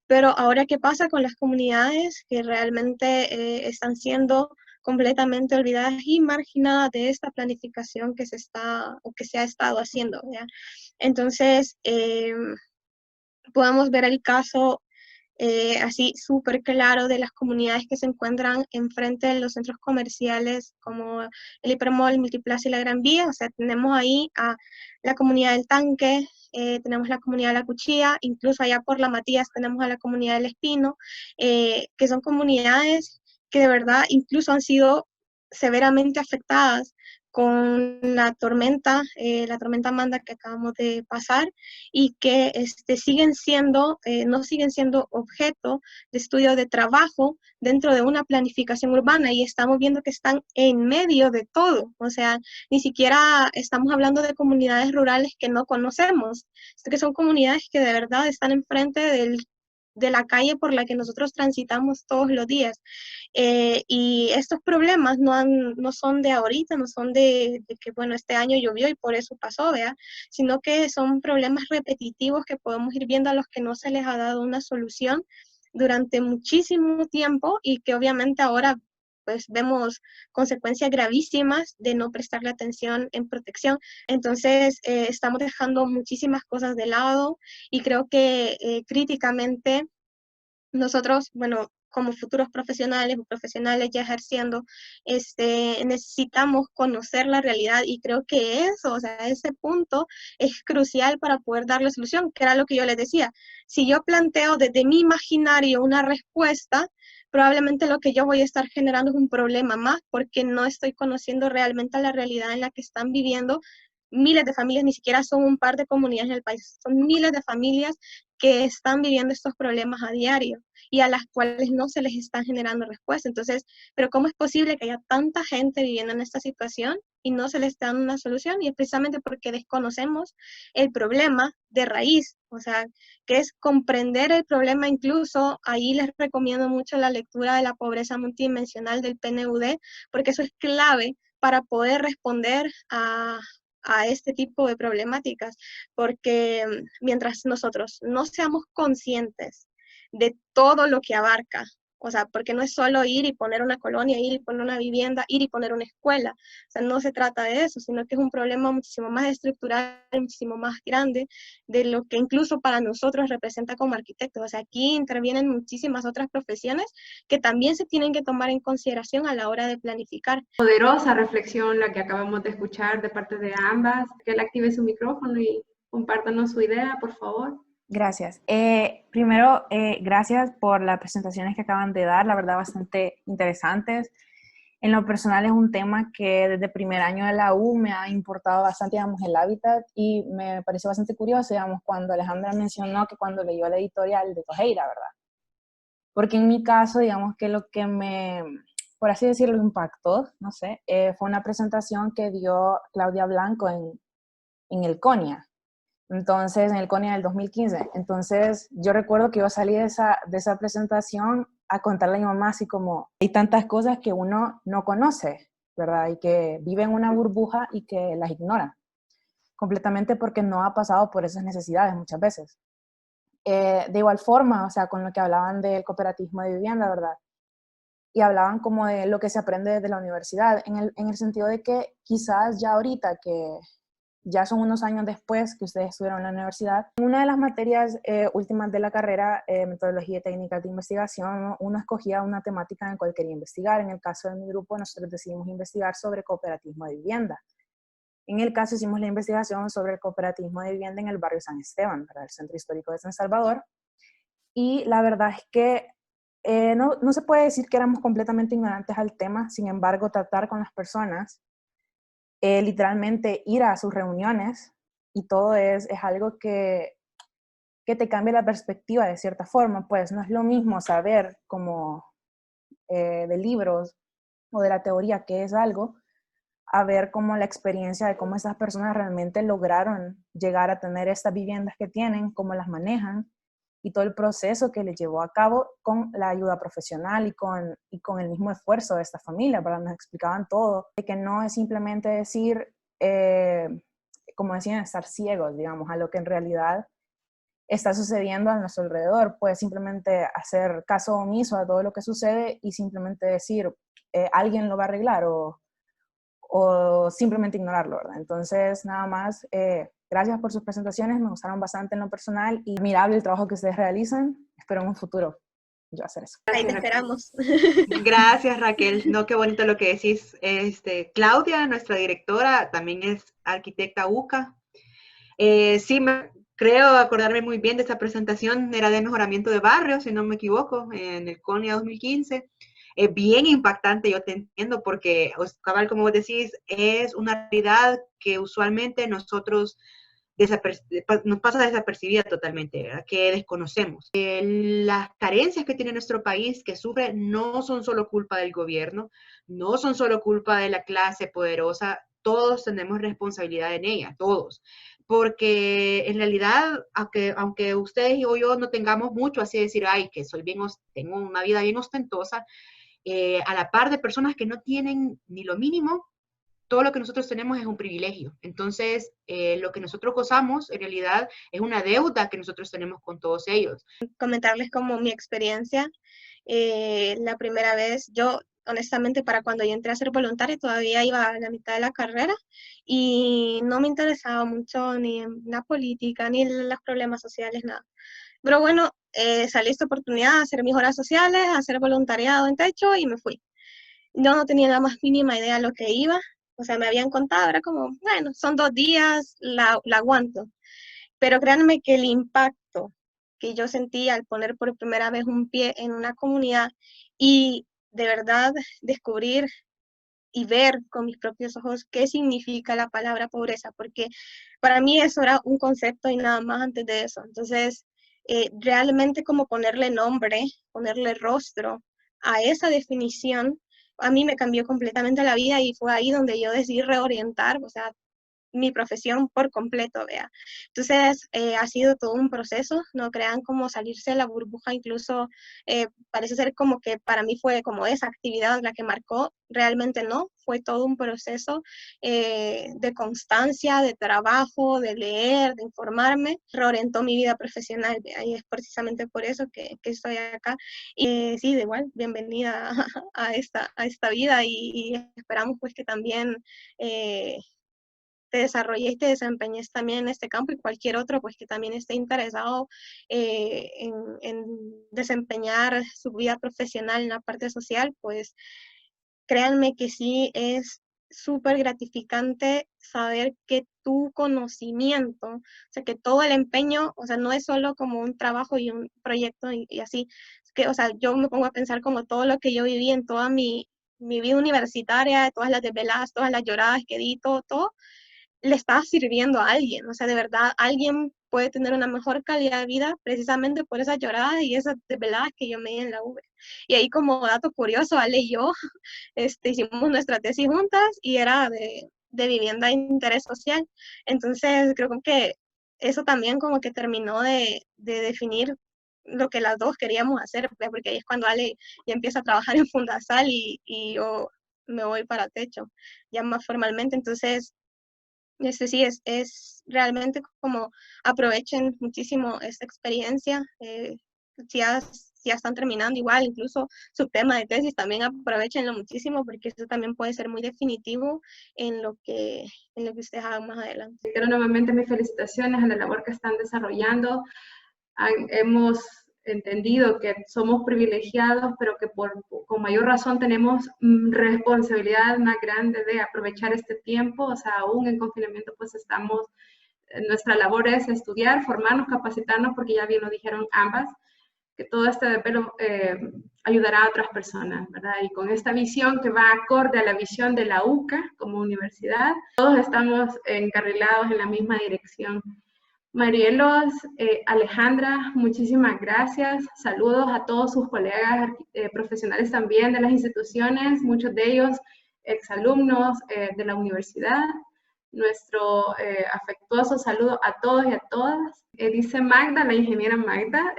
Pero ahora, ¿qué pasa con las comunidades que realmente están siendo completamente olvidadas y marginadas de esta planificación que se ha estado haciendo? ¿Ya? Entonces, podemos ver el caso así súper claro de las comunidades que se encuentran enfrente de los centros comerciales como el Hipermall, Multiplaza y la Gran Vía. O sea, tenemos ahí a la comunidad del Tanque, tenemos la comunidad de la Cuchilla, incluso allá por la Matías tenemos a la comunidad del Espino, que son comunidades que de verdad incluso han sido severamente afectadas con la tormenta Amanda que acabamos de pasar, y que no siguen siendo objeto de estudio de trabajo dentro de una planificación urbana, y estamos viendo que están en medio de todo. O sea, ni siquiera estamos hablando de comunidades rurales que no conocemos, que son comunidades que de verdad están enfrente de la calle por la que nosotros transitamos todos los días. Y estos problemas no son de ahorita, no son de que, bueno, este año llovió y por eso pasó, ¿vea? Sino que son problemas repetitivos que podemos ir viendo a los que no se les ha dado una solución durante muchísimo tiempo, y que obviamente ahora pues vemos consecuencias gravísimas de no prestarle atención en protección. Entonces, estamos dejando muchísimas cosas de lado, y creo que críticamente nosotros, bueno, como futuros profesionales o profesionales ya ejerciendo, necesitamos conocer la realidad, y creo que eso, o sea, ese punto es crucial para poder darle solución, que era lo que yo les decía. Si yo planteo desde mi imaginario una respuesta, probablemente lo que yo voy a estar generando es un problema más, porque no estoy conociendo realmente la realidad en la que están viviendo miles de familias. Ni siquiera son un par de comunidades en el país, son miles de familias que están viviendo estos problemas a diario y a las cuales no se les están generando respuesta. Entonces, pero ¿cómo es posible que haya tanta gente viviendo en esta situación y no se les está dando una solución? Y es precisamente porque desconocemos el problema de raíz, o sea, que es comprender el problema. Incluso ahí les recomiendo mucho la lectura de La pobreza multidimensional del PNUD, porque eso es clave para poder responder a este tipo de problemáticas, porque mientras nosotros no seamos conscientes de todo lo que abarca, o sea, porque no es solo ir y poner una colonia, ir y poner una vivienda, ir y poner una escuela, o sea, no se trata de eso, sino que es un problema muchísimo más estructural, muchísimo más grande de lo que incluso para nosotros representa como arquitectos. O sea, aquí intervienen muchísimas otras profesiones que también se tienen que tomar en consideración a la hora de planificar. Poderosa reflexión la que acabamos de escuchar de parte de ambas. Que él active su micrófono y compártanos su idea, por favor. Gracias. Primero, gracias por las presentaciones que acaban de dar, la verdad bastante interesantes. En lo personal es un tema que desde primer año de la U me ha importado bastante, digamos, el hábitat, y me pareció bastante curioso, digamos, cuando Alejandra mencionó que cuando leyó la editorial de Tojeira, ¿verdad? Porque en mi caso, digamos que lo que me, por así decirlo, impactó, no sé, fue una presentación que dio Claudia Blanco en el CONIA. Entonces, en el CONIA del 2015. Entonces, yo recuerdo que yo salí de esa presentación a contarle a mi mamá así como, hay tantas cosas que uno no conoce, ¿verdad? Y que vive en una burbuja y que las ignora completamente porque no ha pasado por esas necesidades muchas veces. De igual forma, o sea, con lo que hablaban del cooperativismo de vivienda, ¿verdad? Y hablaban como de lo que se aprende desde la universidad, en el sentido de que quizás ya ahorita que ya son unos años después que ustedes estuvieron en la universidad, en una de las materias últimas de la carrera, metodología y técnicas de investigación, uno escogía una temática en la cual quería investigar. En el caso de mi grupo, nosotros decidimos investigar sobre cooperativismo de vivienda. En el caso hicimos la investigación sobre el cooperativismo de vivienda en el barrio San Esteban, ¿verdad? El centro histórico de San Salvador. Y la verdad es que no se puede decir que éramos completamente ignorantes al tema. Sin embargo, tratar con las personas, literalmente ir a sus reuniones y todo es algo que que te cambia la perspectiva de cierta forma. Pues no es lo mismo saber como de libros o de la teoría que es algo, a ver cómo la experiencia de cómo estas personas realmente lograron llegar a tener estas viviendas que tienen, cómo las manejan y todo el proceso que les llevó a cabo con la ayuda profesional y con el mismo esfuerzo de esta familia, ¿verdad? Nos explicaban todo, de que no es simplemente decir, como decían, estar ciegos, digamos, a lo que en realidad está sucediendo a nuestro alrededor, pues simplemente hacer caso omiso a todo lo que sucede y simplemente decir, alguien lo va a arreglar o simplemente ignorarlo, ¿verdad? Entonces, nada más, gracias por sus presentaciones, me gustaron bastante en lo personal y admirable el trabajo que ustedes realizan. Espero en un futuro yo hacer eso. Ahí te esperamos. Gracias, Raquel. No, qué bonito lo que decís. Claudia, nuestra directora, también es arquitecta UCA. Sí, creo acordarme muy bien de esta presentación, era de mejoramiento de barrios, si no me equivoco, en el CONIA 2015. Bien impactante, yo te entiendo, porque, cabal, como vos decís, es una realidad que usualmente nosotros nos pasa desapercibida totalmente, ¿verdad? Que desconocemos. Las carencias que tiene nuestro país, que sufre, no son solo culpa del gobierno, no son solo culpa de la clase poderosa, todos tenemos responsabilidad en ella, todos. Porque en realidad, aunque ustedes o yo no tengamos mucho, así decir, ay, que tengo una vida bien ostentosa, a la par de personas que no tienen ni lo mínimo, todo lo que nosotros tenemos es un privilegio. Entonces, lo que nosotros gozamos, en realidad, es una deuda que nosotros tenemos con todos ellos. Comentarles como mi experiencia. La primera vez, yo honestamente para cuando yo entré a ser voluntaria todavía iba a la mitad de la carrera y no me interesaba mucho ni en la política, ni en los problemas sociales, nada. Pero bueno, salió esta oportunidad de hacer mis horas sociales, hacer voluntariado en techo y me fui. Yo no tenía la más mínima idea de lo que iba, o sea, me habían contado, era como, bueno, son 2 días, la aguanto. Pero créanme que el impacto que yo sentí al poner por primera vez un pie en una comunidad y de verdad descubrir y ver con mis propios ojos qué significa la palabra pobreza, porque para mí eso era un concepto y nada más antes de eso. Entonces, realmente como ponerle nombre, ponerle rostro a esa definición, a mí me cambió completamente la vida y fue ahí donde yo decidí reorientar, o sea, mi profesión por completo, vea. Entonces, ha sido todo un proceso, no crean como salirse de la burbuja, incluso parece ser como que para mí fue como esa actividad la que marcó, realmente no, fue todo un proceso de constancia, de trabajo, de leer, de informarme, reorientó mi vida profesional, vea, y es precisamente por eso que estoy acá. Y sí, de igual, bienvenida a esta vida y esperamos pues que también te desarrolles y te desempeñes también en este campo y cualquier otro pues que también esté interesado en desempeñar su vida profesional en la parte social, pues créanme que sí es súper gratificante saber que tu conocimiento, o sea, que todo el empeño, o sea, no es solo como un trabajo y un proyecto y así, que, o sea, yo me pongo a pensar como todo lo que yo viví en toda mi vida universitaria, todas las desveladas, todas las lloradas que di, todo, le está sirviendo a alguien, o sea, de verdad, alguien puede tener una mejor calidad de vida precisamente por esas lloradas y esas desveladas que yo me di en la UV. Y ahí como dato curioso, Ale y yo hicimos nuestra tesis juntas y era de vivienda de interés social. Entonces creo que eso también como que terminó de definir lo que las dos queríamos hacer, porque ahí es cuando Ale ya empieza a trabajar en Fundasal y yo me voy para techo, ya más formalmente. Entonces, sí, es realmente como aprovechen muchísimo esta experiencia. Si ya están terminando igual, incluso su tema de tesis, también aprovechenlo muchísimo porque eso también puede ser muy definitivo en lo que ustedes hagan más adelante. Quiero nuevamente mis felicitaciones a la labor que están desarrollando. Hemos entendido que somos privilegiados, pero que con mayor razón tenemos responsabilidad más grande de aprovechar este tiempo, o sea, aún en confinamiento pues nuestra labor es estudiar, formarnos, capacitarnos, porque ya bien lo dijeron ambas, que todo este desvelo ayudará a otras personas, ¿verdad? Y con esta visión que va acorde a la visión de la UCA como universidad, todos estamos encarrilados en la misma dirección. Marielos, Alejandra, muchísimas gracias. Saludos a todos sus colegas profesionales también de las instituciones, muchos de ellos exalumnos de la universidad. Nuestro afectuoso saludo a todos y a todas. Dice Magda, la ingeniera Magda,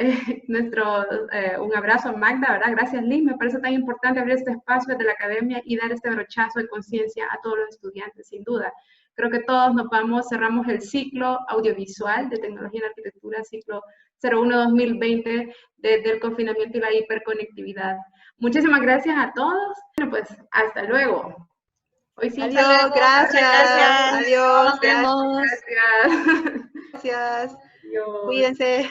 un abrazo a Magda, ¿verdad? Gracias, Liz. Me parece tan importante abrir este espacio desde la academia y dar este brochazo de conciencia a todos los estudiantes, sin duda. Creo que todos cerramos el ciclo audiovisual de tecnología en arquitectura, ciclo 01-2020, desde el confinamiento y la hiperconectividad. Muchísimas gracias a todos. Bueno, pues hasta luego. Hoy sí, adiós, gracias. Adiós, Nos vemos. Gracias. Gracias. Adiós. Cuídense.